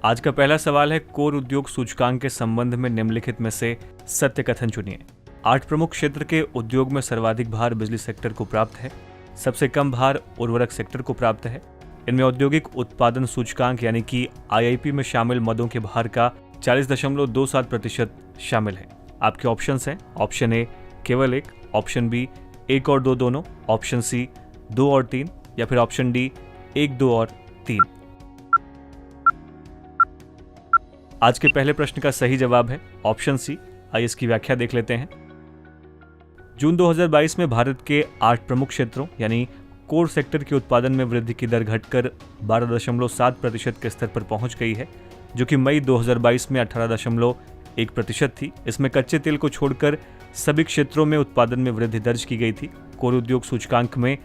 आज का पहला सवाल है, कोर उद्योग सूचकांक के संबंध में निम्नलिखित में से सत्य कथन चुनिए। 8 प्रमुख क्षेत्र के उद्योग में सर्वाधिक भार बिजली सेक्टर को प्राप्त है, सबसे कम भार उर्वरक सेक्टर को प्राप्त है। इनमें औद्योगिक उत्पादन सूचकांक यानी कि आईआईपी में शामिल मदों के भार का 40.27% शामिल है। आपके ऑप्शंस हैं, ऑप्शन ए केवल 1, ऑप्शन बी 1 और 2 दोनों, ऑप्शन सी 2 और 3, या फिर ऑप्शन डी 1, 2 और 3। आज के पहले प्रश्न का सही जवाब है ऑप्शन सी। आइए इसकी व्याख्या देख लेते हैं। जून 2022 में भारत के 8 प्रमुख क्षेत्रों यानी कोर सेक्टर के उत्पादन में वृद्धि की दर घटकर 12.7% के स्तर पर पहुंच गई है, जो कि मई 2022 में 18.1% थी। इसमें कच्चे तेल को छोड़कर सभी क्षेत्रों में उत्पादन में वृद्धि दर्ज की गई थी। कोर उद्योग सूचकांक में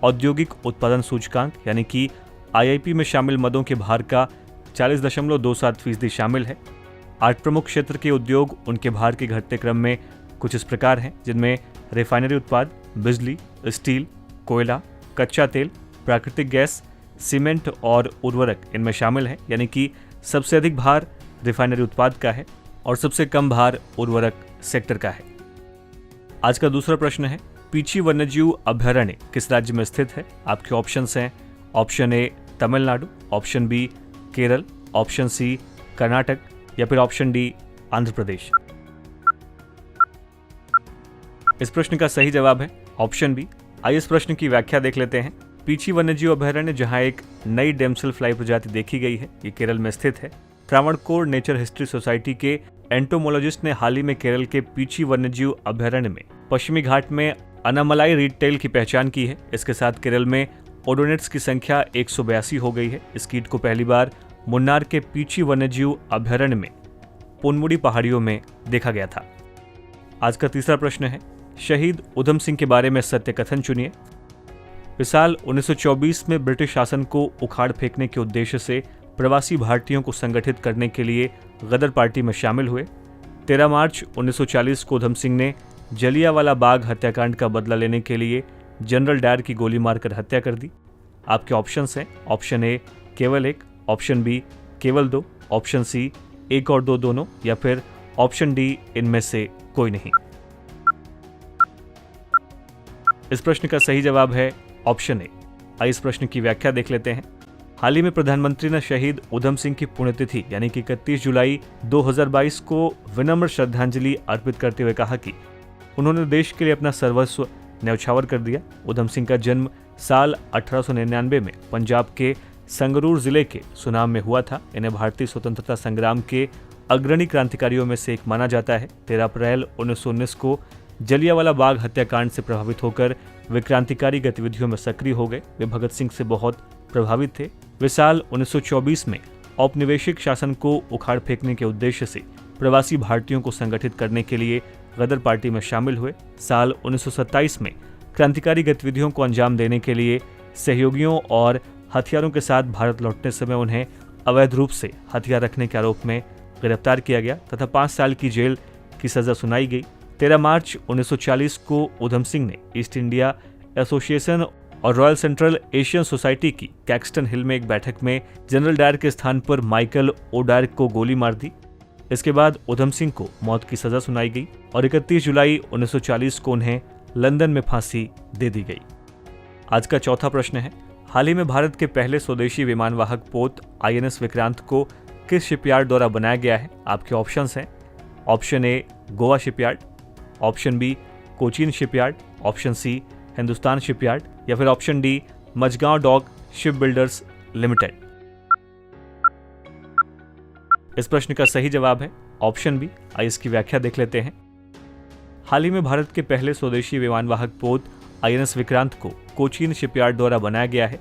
औद्योगिक उत्पादन सूचकांक यानी कि आईआईपी में शामिल मदों के भार का 40.27% शामिल है। 8 प्रमुख क्षेत्र के उद्योग उनके भार के घटते क्रम में कुछ इस प्रकार हैं, जिनमें रिफाइनरी उत्पाद, बिजली, स्टील, कोयला, कच्चा तेल, प्राकृतिक गैस, सीमेंट और उर्वरक इनमें शामिल हैं। यानी कि सबसे अधिक भार रिफाइनरी उत्पाद का है और सबसे कम भार उर्वरक सेक्टर का है। आज का दूसरा प्रश्न है, पीछी वन्यजीव अभयारण्य किस राज्य में स्थित है? आपके ऑप्शंस हैं, option A Tamil Nadu, option B Kerala, option C Karnataka, या फिर ऑप्शन डी आंध्र प्रदेश। इस प्रश्न का सही जवाब है ऑप्शन बी। आइए इस प्रश्न की व्याख्या देख लेते हैं। पीछी वन्यजीव अभयारण्य, जहां एक नई डेमसेल फ्लाई प्रजाति देखी गई है, ये केरल में स्थित है। त्रावणकोर नेचर हिस्ट्री सोसाइटी के एंटोमोलॉजिस्ट ने हाल ही में केरल के पीछी वन्यजीव अभयारण्य में पश्चिमी घाट में अनामलाई रीड टेल की पहचान की है। इसके साथ केरल में ओडोनेट्स की संख्या 182 हो गई है। इस कीट को पहली बार मुन्नार के पीछी वन्यजीव अभयारण्य में पोनमुड़ी पहाड़ियों में देखा गया था। आज का तीसरा प्रश्न है, शहीद उधम सिंह के बारे में सत्य कथन चुनिए। इस साल 1924 में ब्रिटिश शासन को उखाड़ फेंकने के उद्देश्य से प्रवासी भारतीयों को संगठित करने के लिए गदर पार्टी में शामिल हुए। 13 मार्च 1940 को उधम सिंह ने जलियांवाला बाग हत्याकांड का बदला लेने के लिए जनरल डायर की गोली मारकर हत्या कर दी। आपके ऑप्शंस हैं, ऑप्शन ए केवल 1, ऑप्शन बी केवल 2, ऑप्शन सी 1 और 2 दोनों, या फिर ऑप्शन डी इनमें से कोई नहीं। इस प्रश्न का सही जवाब है ऑप्शन ए। आइए इस प्रश्न की व्याख्या देख लेते हैं। हाल ही में प्रधानमंत्री ने शहीद उधम सिंह की पुण्यतिथि यानी कि 31 जुलाई 2022 को विनम्र श्रद्धांजलि अर्पित करते हुए कहा कि उन्होंने देश के लिए अपना सर्वस्व न्यौछावर कर दिया। उधम सिंह का जन्म साल 1899 में पंजाब के संगरूर जिले के सुनाम में हुआ था। इन्हें भारतीय स्वतंत्रता संग्राम के अग्रणी क्रांतिकारियों में से एक माना जाता है। 13 अप्रैल 1919 को जलियांवाला बाग हत्याकांड से प्रभावित होकर वे क्रांतिकारी गतिविधियों में सक्रिय हो गए। वे भगत सिंह से बहुत प्रभावित थे। वे साल 1924 में औपनिवेशिक शासन को उखाड़ फेंकने के उद्देश्य से प्रवासी भारतीयों को संगठित करने के लिए गदर पार्टी में शामिल हुए। साल 1927 में क्रांतिकारी गतिविधियों को अंजाम देने के लिए सहयोगियों और हथियारों के साथ भारत लौटने समय उन्हें अवैध रूप से हथियार रखने के आरोप में गिरफ्तार किया गया तथा 5 साल की जेल की सजा सुनाई गई। 13 मार्च 1940 को उधम सिंह ने ईस्ट इंडिया एसोसिएशन और रॉयल सेंट्रल एशियन सोसाइटी की कैक्सटन हिल में एक बैठक में जनरल डायर के स्थान पर माइकल ओ डायर को गोली मार दी। इसके बाद उधम सिंह को मौत की सजा सुनाई गई और 31 जुलाई 1940 को उन्हें लंदन में फांसी दे दी गई। आज का चौथा प्रश्न है, हाल ही में भारत के पहले स्वदेशी विमानवाहक पोत आईएनएस विक्रांत को किस शिपयार्ड द्वारा बनाया गया है? आपके ऑप्शंस हैं, option A Goa shipyard, option B Cochin shipyard, option C Hindustan shipyard, या फिर option D Mazagon dock ship builders limited. इस प्रश्न का सही जवाब है ऑप्शन बी। आइए इसकी व्याख्या देख लेते हैं। हाल ही में भारत के पहले स्वदेशी विमानवाहक पोत आईएनएस विक्रांत को कोचीन शिपयार्ड द्वारा बनाया गया है।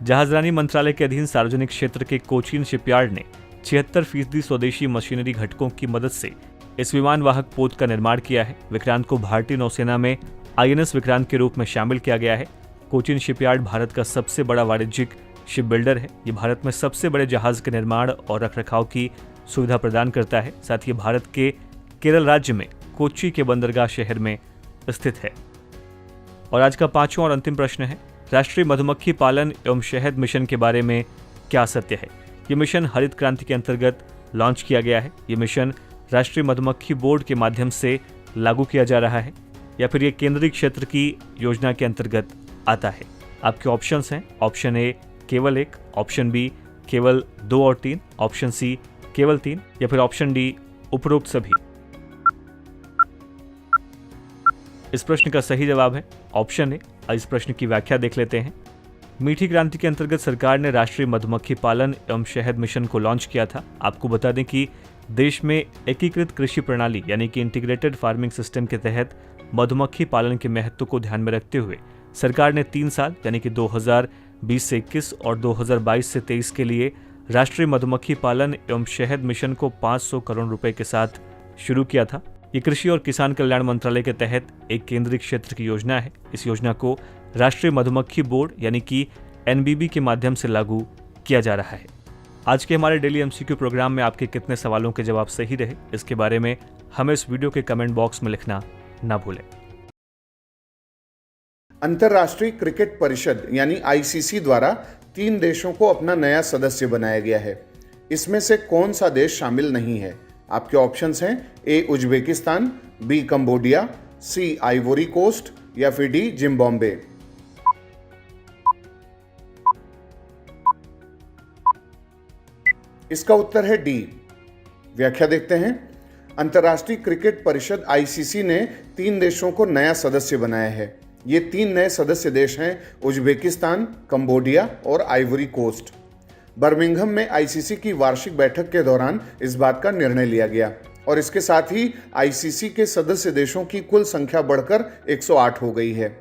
जहाजरानी मंत्रालय के अधीन सार्वजनिक क्षेत्र के कोचीन शिपयार्ड ने 76% स्वदेशी मशीनरी घटकों की मदद से इस विमानवाहक पोत का निर्माण किया है। विक्रांत को भारतीय नौसेना में आईएनएस विक्रांत के रूप में शामिल किया गया है। कोचीन शिपयार्ड भारत का सबसे बड़ा वाणिज्यिक शिप बिल्डर है। ये भारत में सबसे बड़े जहाज के निर्माण और रखरखाव की सुविधा प्रदान करता है। साथ ही भारत के केरल राज्य में कोच्चि के बंदरगाह शहर में स्थित है। और आज का पांचवा और अंतिम प्रश्न है, राष्ट्रीय मधुमक्खी पालन एवं शहद मिशन के बारे में क्या सत्य है? ये मिशन हरित क्रांति के अंतर्गत लॉन्च किया गया है। ये मिशन राष्ट्रीय मधुमक्खी बोर्ड के माध्यम से लागू किया जा रहा है या फिर ये केंद्रीय क्षेत्र की योजना के अंतर्गत आता है। आपके ऑप्शंस हैं ऑप्शन ए केवल 1, ऑप्शन बी केवल 2 और 3, ऑप्शन सी केवल 3 या फिर ऑप्शन डी उपरोक्त सभी। इस प्रश्न का सही जवाब है ऑप्शन ए। इस प्रश्न की व्याख्या देख लेते हैं। मीठी क्रांति के अंतर्गत सरकार ने राष्ट्रीय मधुमक्खी पालन एवं शहद मिशन को लॉन्च किया था। आपको बता दें कि देश में एकीकृत कृषि प्रणाली यानी कि इंटीग्रेटेड फार्मिंग सिस्टम के तहत मधुमक्खी पालन के महत्व को ध्यान में रखते हुए सरकार ने 3 साल यानी कि 2020 से 21 और 2022 से 23 के लिए राष्ट्रीय मधुमक्खी पालन एवं शहद मिशन को 500 करोड़ रुपए के साथ शुरू किया था। ये कृषि और किसान कल्याण मंत्रालय के तहत एक केंद्रीय क्षेत्र की योजना है। इस योजना को राष्ट्रीय मधुमक्खी बोर्ड यानी कि एनबीबी के माध्यम से लागू किया जा रहा है। आज के हमारे डेली एमसीक्यू प्रोग्राम में आपके कितने सवालों के जवाब सही रहे, इसके बारे में हमें इस वीडियो के कमेंट बॉक्स में लिखना ना भूलें। अंतर्राष्ट्रीय क्रिकेट परिषद यानी आईसीसी द्वारा 3 देशों को अपना नया सदस्य बनाया गया है। इसमें से कौन सा देश शामिल नहीं है? आपके ऑप्शंस हैं ए उज्बेकिस्तान, बी कंबोडिया, सी आइवोरी कोस्ट या फिर डी जिम्बाब्वे। इसका उत्तर है डी। व्याख्या देखते हैं। अंतर्राष्ट्रीय क्रिकेट परिषद आईसीसी ने 3 देशों को नया सदस्य बनाया है। ये 3 नए सदस्य देश हैं उज्बेकिस्तान, कंबोडिया और आइवरी कोस्ट। बर्मिंघम में आईसीसी की वार्षिक बैठक के दौरान इस बात का निर्णय लिया गया और इसके साथ ही आईसीसी के सदस्य देशों की कुल संख्या बढ़कर 108 हो गई है।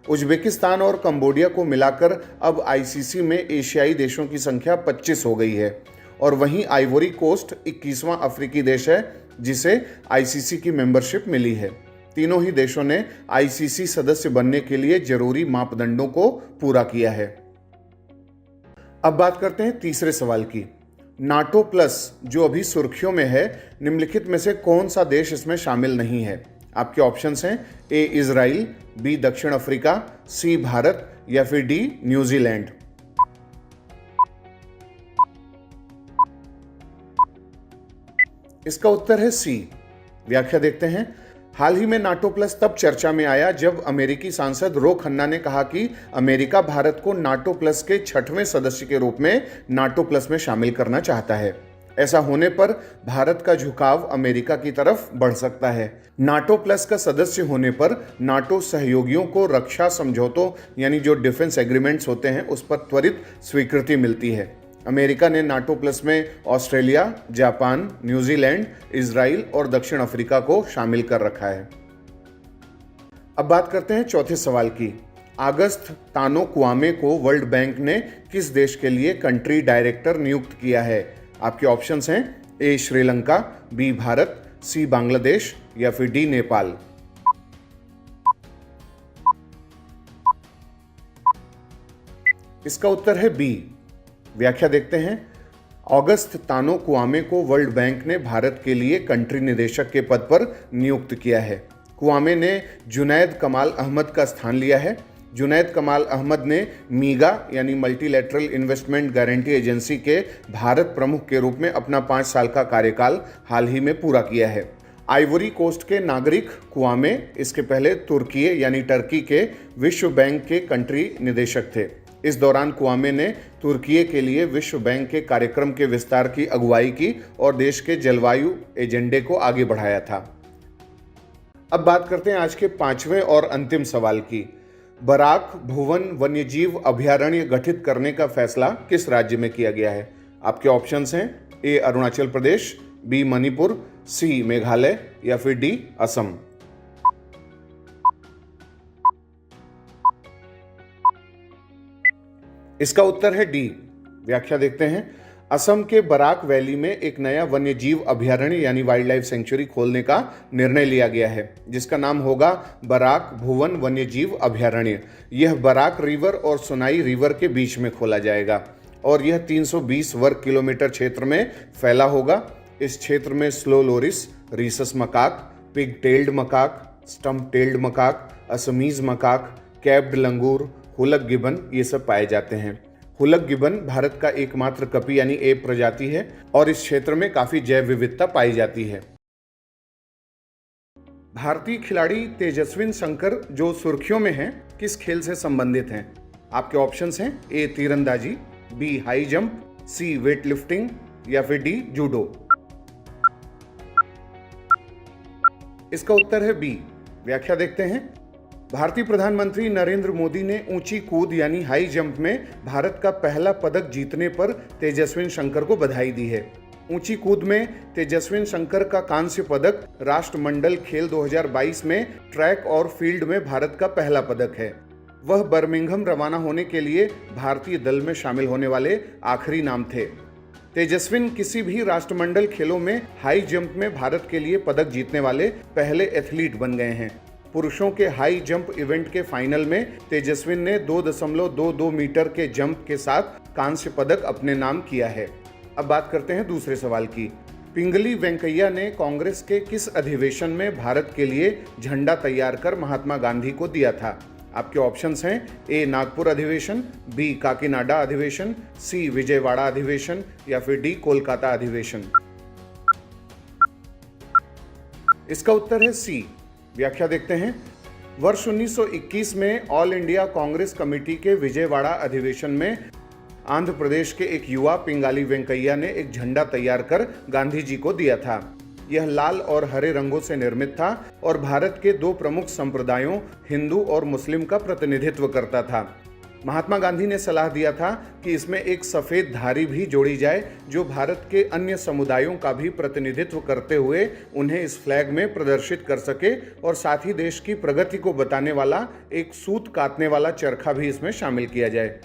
उज्बेकिस्तान और कंबोडिया को मिलाकर अब आईसीसी में एशियाई देशों की संख्या 25 हो गई है और वहीं आइवरी कोस्ट 21वां अफ्रीकी देश है जिसे आईसीसी की मेंबरशिप मिली है। तीनों ही देशों ने आईसीसी सदस्य बनने के लिए जरूरी मापदंडों को पूरा किया है। अब बात करते हैं तीसरे सवाल की। नाटो प्लस जो अभी सुर्खियों में है, निम्नलिखित में से कौन सा देश इसमें शामिल नहीं है? आपके ऑप्शंस हैं ए इजराइल, बी दक्षिण अफ्रीका, सी भारत या फिर डी न्यूजीलैंड। इसका उत्तर है सी। व्याख्या देखते हैं। हाल ही में नाटो प्लस तब चर्चा में आया जब अमेरिकी सांसद रो खन्ना ने कहा कि अमेरिका भारत को नाटो प्लस के 6वें सदस्य के रूप में नाटो प्लस में शामिल करना चाहता है। ऐसा होने पर भारत का झुकाव अमेरिका की तरफ बढ़ सकता है। नाटो प्लस का सदस्य होने पर नाटो सहयोगियों को रक्षा समझौतों यानी जो डिफेंस एग्रीमेंट्स होते हैं उस पर त्वरित स्वीकृति मिलती है। अमेरिका ने नाटो प्लस में ऑस्ट्रेलिया, जापान, न्यूजीलैंड, इजराइल और दक्षिण अफ्रीका को शामिल कर रखा है। अब बात करते हैं चौथे सवाल की। अगस्त तानो क्वामे को वर्ल्ड बैंक ने किस देश के लिए कंट्री डायरेक्टर नियुक्त किया है? आपके ऑप्शंस हैं ए श्रीलंका, बी भारत, सी बांग्लादेश या फिर डी नेपाल। इसका उत्तर है बी। व्याख्या देखते हैं। अगस्त तानो क्वामे को वर्ल्ड बैंक ने भारत के लिए कंट्री निदेशक के पद पर नियुक्त किया है। क्वामे ने जुनैद कमाल अहमद का स्थान लिया है। जुनैद कमाल अहमद ने मीगा यानी मल्टीलैटरल इन्वेस्टमेंट गारंटी एजेंसी के भारत प्रमुख के रूप में अपना 5 साल का कार्यकाल हाल ही में पूरा किया है। आइवरी कोस्ट के नागरिक क्वामे इसके पहले तुर्की यानी टर्की के विश्व बैंक के कंट्री निदेशक थे। इस दौरान क्वामे ने तुर्की के लिए विश्व बैंक के कार्यक्रम के विस्तार की अगुवाई की और देश के जलवायु एजेंडे को आगे बढ़ाया था। अब बात करते हैं आज के 5वें और अंतिम सवाल की। बराक भुवन वन्यजीव अभयारण्य गठित करने का फैसला किस राज्य में किया गया है? आपके ऑप्शंस हैं ए अरुणाचल प्रदेश, बी मणिपुर, सी मेघालय या फिर डी असम। इसका उत्तर है डी। व्याख्या देखते हैं। असम के बराक वैली में एक नया वन्यजीव अभयारण्य यानी वाइल्ड लाइफ सेंचुरी खोलने का निर्णय लिया गया है जिसका नाम होगा बराक भुवन वन्यजीव अभयारण्य। यह बराक रिवर और सोनाई रिवर के बीच में खोला जाएगा और यह 320 वर्ग किलोमीटर क्षेत्र में फैला होगा। इस क्षेत्र में slow loris, rhesus macaque, pig tailed macaque, stump tailed macaque, Assamese macaque, capped langur, hoolock gibbon ये सब पाए जाते हैं। हुलक गिबन भारत का एकमात्र कपी यानी एप प्रजाति है और इस क्षेत्र में काफी जैव विविधता पाई जाती है। भारतीय खिलाड़ी तेजस्विन शंकर जो सुर्खियों में हैं, किस खेल से संबंधित हैं? आपके ऑप्शंस हैं ए तीरंदाजी, बी हाई जंप, सी वेट लिफ्टिंग या फिर डी जूडो। इसका उत्तर है बी। व्याख्या देखते हैं। भारतीय प्रधानमंत्री नरेंद्र मोदी ने ऊंची कूद यानी हाई जंप में भारत का पहला पदक जीतने पर तेजस्विन शंकर को बधाई दी है। ऊंची कूद में तेजस्विन शंकर का कांस्य पदक राष्ट्रमंडल खेल 2022 में ट्रैक और फील्ड में भारत का पहला पदक है। वह बर्मिंघम रवाना होने के लिए भारतीय दल में शामिल होने वाले आखिरी नाम थे। तेजस्विन किसी भी राष्ट्रमंडल खेलों में हाई जंप में भारत के लिए पदक जीतने वाले पहले एथलीट बन गए हैं। पुरुषों के हाई जंप इवेंट के फाइनल में तेजस्विन ने 2.22 मीटर के जंप के साथ कांस्य पदक अपने नाम किया है। अब बात करते हैं दूसरे सवाल की। पिंगली वेंकैया ने कांग्रेस के किस अधिवेशन में भारत के लिए झंडा तैयार कर महात्मा गांधी को दिया था? आपके ऑप्शंस हैं ए नागपुर अधिवेशन, बी काकीनाडा अधिवेशन, सी विजयवाड़ा अधिवेशन या फिर डी कोलकाता अधिवेशन। इसका उत्तर है सी। व्याख्या देखते हैं। वर्ष 1921 में ऑल इंडिया कांग्रेस कमेटी के विजयवाड़ा अधिवेशन में आंध्र प्रदेश के एक युवा पिंगाली वेंकैया ने एक झंडा तैयार कर गांधी जी को दिया था। यह लाल और हरे रंगों से निर्मित था और भारत के दो प्रमुख संप्रदायों हिंदू और मुस्लिम का प्रतिनिधित्व करता था। महात्मा गांधी ने सलाह दिया था कि इसमें एक सफेद धारी भी जोड़ी जाए जो भारत के अन्य समुदायों का भी प्रतिनिधित्व करते हुए उन्हें इस फ्लैग में प्रदर्शित कर सके और साथ ही देश की प्रगति को बताने वाला एक सूत काटने वाला चरखा भी इसमें शामिल किया जाए।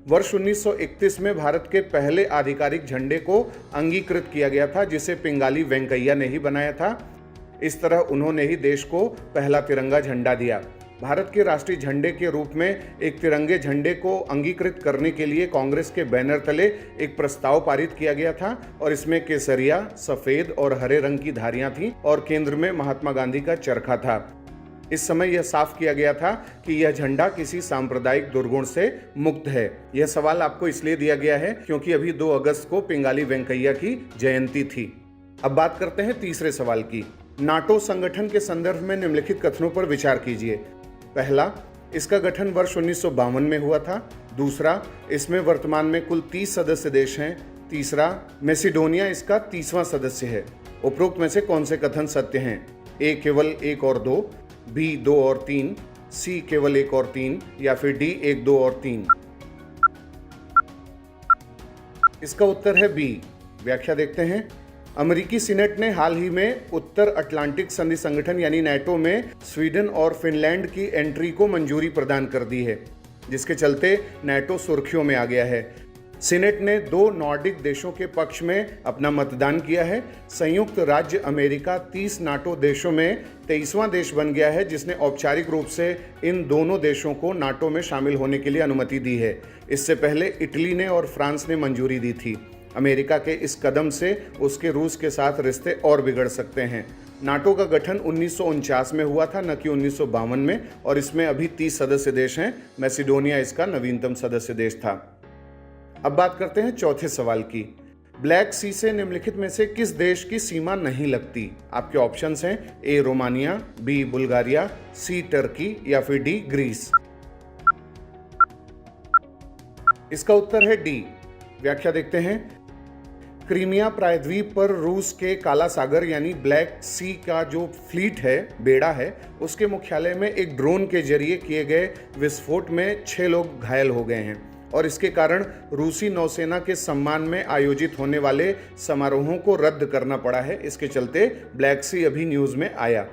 वर्ष 1931 में भारत के पहले आधिकारिक झंडे को अंगीकृत किया गया था जिसे पिंगाली वेंकैया ने ही बनाया था। इस तरह उन्होंने ही देश को पहला तिरंगा झंडा दिया। भारत के राष्ट्रीय झंडे के रूप में एक तिरंगे झंडे को अंगीकृत करने के लिए कांग्रेस के बैनर तले एक प्रस्ताव पारित किया गया था और इसमें केसरिया, सफेद और हरे रंग की धारियां थीं और केंद्र में महात्मा गांधी का चरखा था। इस समय यह साफ किया गया था कि यह झंडा किसी सांप्रदायिक दुर्गुण से मुक्त है। यह सवाल आपको इसलिए दिया गया है क्योंकि अभी 2 अगस्त को पिंगाली वेंकैया की जयंती थी। अब बात करते हैं तीसरे सवाल की। नाटो संगठन के संदर्भ में निम्नलिखित कथनों पर विचार कीजिए। पहला, इसका गठन वर्ष 1952 में हुआ था। दूसरा, इसमें वर्तमान में कुल 30 सदस्य देश हैं। तीसरा, मैसिडोनिया इसका 30वां सदस्य है। उपरोक्त में से कौन से कथन सत्य हैं? ए केवल 1 और 2, बी 2 और 3, सी केवल 1 और 3 या फिर डी 1, 2 और 3। इसका उत्तर है बी। व्याख्या देखते हैं। अमेरिकी सीनेट ने हाल ही में उत्तर अटलांटिक संधि संगठन यानी नाटो में स्वीडन और फिनलैंड की एंट्री को मंजूरी प्रदान कर दी है, जिसके चलते नाटो सुर्खियों में आ गया है। सीनेट ने 2 नॉर्डिक देशों के पक्ष में अपना मतदान किया है। संयुक्त राज्य अमेरिका 30 नाटो देशों में 23वां देश बन गया है जिसने औपचारिक रूप से इन दोनों देशों को नाटो में शामिल होने के लिए अनुमति दी है। इससे पहले इटली ने और फ्रांस ने मंजूरी दी थी। अमेरिका के इस कदम से उसके रूस के साथ रिश्ते और बिगड़ सकते हैं। नाटो का गठन 1949 में हुआ था, न कि 1952 में, और इसमें अभी 30 सदस्य देश हैं। मैसिडोनिया इसका नवीनतम सदस्य देश था। अब बात करते हैं चौथे सवाल की। ब्लैक सी से निम्नलिखित में से किस देश की सीमा नहीं लगती? आपके ऑप्शंस हैं ए रोमानिया, बी बुल्गारिया, सी टर्की या फिर डी ग्रीस। इसका उत्तर है डी। व्याख्या देखते हैं। क्रीमिया प्रायद्वीप पर रूस के काला सागर यानी ब्लैक सी का जो फ्लीट है, बेड़ा है, उसके मुख्यालय में एक ड्रोन के जरिए किए गए विस्फोट में 6 लोग घायल हो गए हैं और इसके कारण रूसी नौसेना के सम्मान में आयोजित होने वाले समारोहों को रद्द करना पड़ा है। इसके चलते ब्लैक सी अभी न्यूज़ में आया।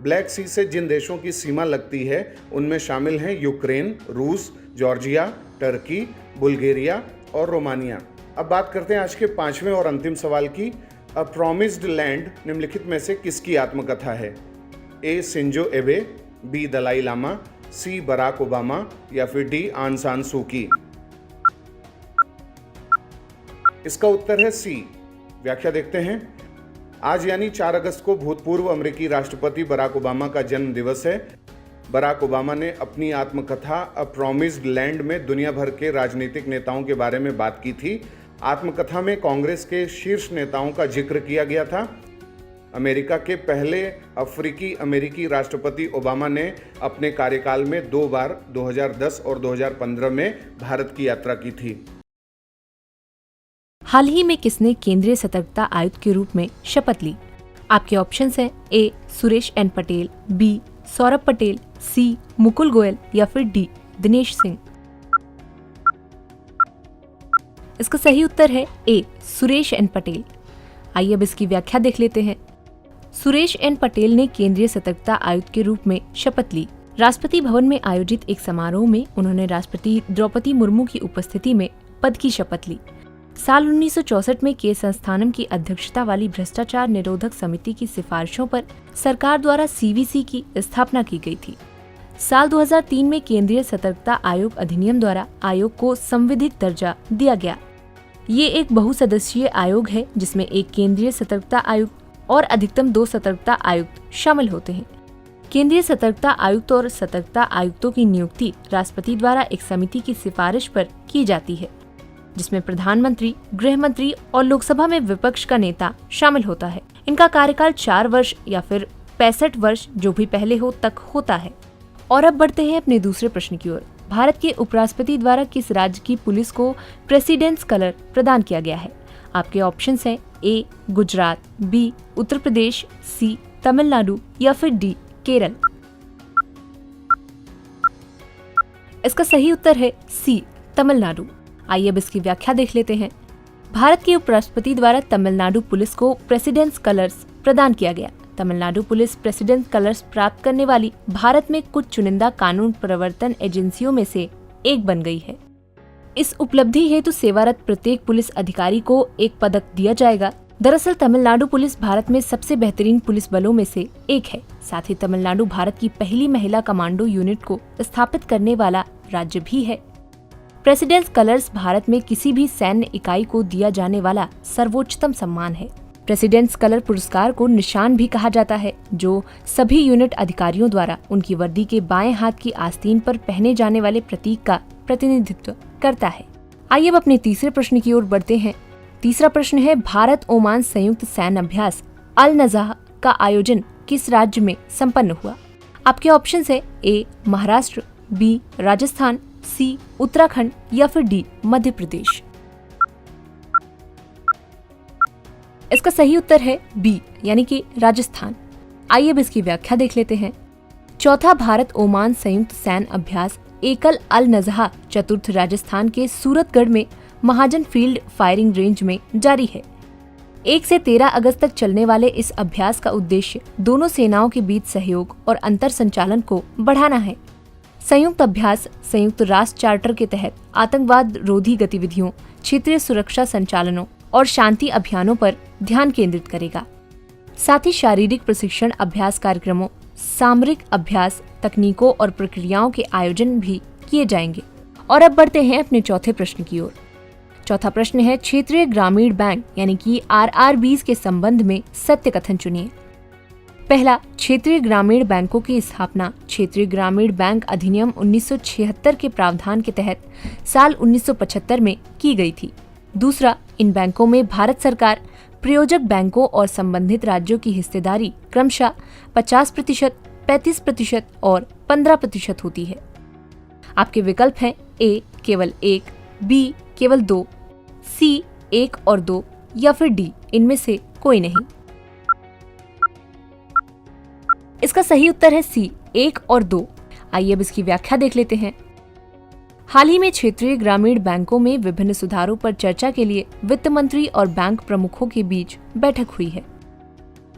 ब्लैक सी से जिन देशों की सीमा लगती है उनमें शामिल हैं यूक्रेन, रूस, जॉर्जिया, टर्की, बुल्गारिया और रोमानिया। अब बात करते हैं आज के 5वें और अंतिम सवाल की। अ प्रॉमिस्ड लैंड निम्नलिखित में से किसकी आत्मकथा है? A Shinzo Abe, B Dalai Lama, C Barack Obama या फिर डी आन सान सू की। इसका उत्तर है सी। व्याख्या देखते हैं। आज यानी 4 अगस्त को भूतपूर्व अमेरिकी राष्ट्रपति बराक ओबामा का जन्म दिवस है। बराक ओबामा ने अपनी आत्मकथा अ प्रॉमिस्ड लैंड में दुनिया भर के राजनीतिक नेताओं के बारे में बात की थी। आत्मकथा में कांग्रेस के शीर्ष नेताओं का जिक्र किया गया था। अमेरिका के पहले अफ्रीकी अमेरिकी राष्ट्रपति ओबामा ने अपने कार्यकाल में 2 बार 2010 और 2015 में भारत की यात्रा की थी। हाल ही में किसने केंद्रीय सतर्कता आयुक्त के रूप में शपथ ली? आपके ऑप्शंस हैं A. Suresh N Patel, B. Saurabh Patel, C. Mukul Goyal या फिर डी. दिनेश सिंह। इसका सही उत्तर है ए. सुरेश एन पटेल। आइए अब इसकी व्याख्या देख लेते हैं। सुरेश एन पटेल ने केंद्रीय सतर्कता आयुक्त के रूप में शपथ ली। राष्ट्रपति भवन में आयोजित एक समारोह में उन्होंने राष्ट्रपति द्रौपदी मुर्मू की उपस्थिति में पद की शपथ ली। साल 1964 में के संस्थानम की अध्यक्षता वाली भ्रष्टाचार निरोधक समिति की सिफारिशों पर सरकार द्वारा सीवीसी की स्थापना की गई थी। साल 2003 में केंद्रीय सतर्कता आयोग अधिनियम द्वारा आयोग को संविधिक दर्जा दिया गया। ये एक बहुसदस्यीय आयोग है जिसमें एक केंद्रीय सतर्कता आयुक्त और अधिकतम 2 सतर्कता आयुक्त शामिल होते हैं। केंद्रीय सतर्कता आयुक्त और सतर्कता आयुक्तों की नियुक्ति राष्ट्रपति द्वारा एक समिति की सिफारिश पर की जाती है, जिसमें प्रधानमंत्री, गृह मंत्री और लोकसभा में विपक्ष का नेता शामिल होता है। इनका कार्यकाल 4 वर्ष या फिर 65 वर्ष जो भी पहले हो तक होता है। और अब बढ़ते हैं अपने दूसरे प्रश्न की ओर। भारत के उपराष्ट्रपति द्वारा किस राज्य की पुलिस को प्रेसिडेंट्स कलर प्रदान किया गया है? आपके ऑप्शंस हैं ए. गुजरात, बी. उत्तर प्रदेश, सी. तमिलनाडु या फिर डी. केरल। इसका सही उत्तर है सी. तमिलनाडु। आइए अब इसकी व्याख्या देख लेते हैं। भारत के उपराष्ट्रपति द्वारा तमिलनाडु पुलिस को प्रेसिडेंट्स कलर्स प्रदान किया गया। तमिलनाडु पुलिस प्रेसिडेंट्स कलर्स प्राप्त करने वाली भारत में कुछ चुनिंदा कानून प्रवर्तन एजेंसियों में से एक बन गई है। इस उपलब्धि हेतु सेवारत प्रत्येक पुलिस अधिकारी को एक पदक दिया जाएगा। दरअसल तमिलनाडु पुलिस भारत में सबसे बेहतरीन पुलिस बलों में से एक है। साथ ही तमिलनाडु भारत की पहली महिला कमांडो यूनिट को स्थापित करने वाला राज्य भी है। प्रेसिडेंट्स कलर्स भारत में किसी भी सैन्य इकाई को दिया जाने वाला सर्वोच्चतम सम्मान है। प्रेसिडेंट्स कलर पुरस्कार को निशान भी कहा जाता है, जो सभी यूनिट अधिकारियों द्वारा उनकी वर्दी के बाएं हाथ की आस्तीन पर पहने जाने वाले प्रतीक का प्रतिनिधित्व करता है। आइए अब अपने तीसरे प्रश्न की ओर बढ़ते हैं। तीसरा प्रश्न है, भारत ओमान संयुक्त सैन्य अभ्यास अल नज़ाह का आयोजन किस राज्य में संपन्न हुआ? आपके ऑप्शंस है ए. महाराष्ट्र, बी. राजस्थान, सी. उत्तराखंड या फिर डी. मध्य प्रदेश। इसका सही उत्तर है बी, यानी कि राजस्थान। आइए अब इसकी व्याख्या देख लेते हैं। चौथा भारत ओमान संयुक्त सैन्य अभ्यास एकल अल नज़ाह चतुर्थ राजस्थान के सूरतगढ़ में महाजन फील्ड फायरिंग रेंज में जारी है। 1 से 13 अगस्त तक चलने वाले इस अभ्यास का उद्देश्य दोनों सेनाओं के बीच सहयोग और अंतर संचालन को बढ़ाना है। संयुक्त अभ्यास संयुक्त राष्ट्र चार्टर के तहत आतंकवाद रोधी गतिविधियों, क्षेत्रीय सुरक्षा संचालनों और शांति अभियानों पर ध्यान केंद्रित करेगा। साथ ही शारीरिक प्रशिक्षण अभ्यास कार्यक्रमों, सामरिक अभ्यास तकनीकों और प्रक्रियाओं के आयोजन भी किए जाएंगे। और अब बढ़ते हैं अपने चौथे प्रश्न की ओर। चौथा प्रश्न है, क्षेत्रीय ग्रामीण बैंक यानी कि RRBs के संबंध में सत्य कथन चुनिए। पहला, क्षेत्रीय ग्रामीण बैंकों की स्थापना क्षेत्रीय ग्रामीण बैंक अधिनियम 1976 के प्रावधान के तहत साल 1975 में की गई थी। दूसरा, इन बैंकों में भारत सरकार, प्रयोजक बैंकों और संबंधित राज्यों की हिस्सेदारी क्रमशः 50%, 35% और 15% होती है। आपके विकल्प हैं ए. केवल 1, बी. केवल 2, सी. 1 और 2 या फिर डी. इनमें से कोई नहीं। इसका सही उत्तर है सी. 1 और 2। आइए अब इसकी व्याख्या देख लेते हैं। हाल ही में क्षेत्रीय ग्रामीण बैंकों में विभिन्न सुधारों पर चर्चा के लिए वित्त मंत्री और बैंक प्रमुखों के बीच बैठक हुई है।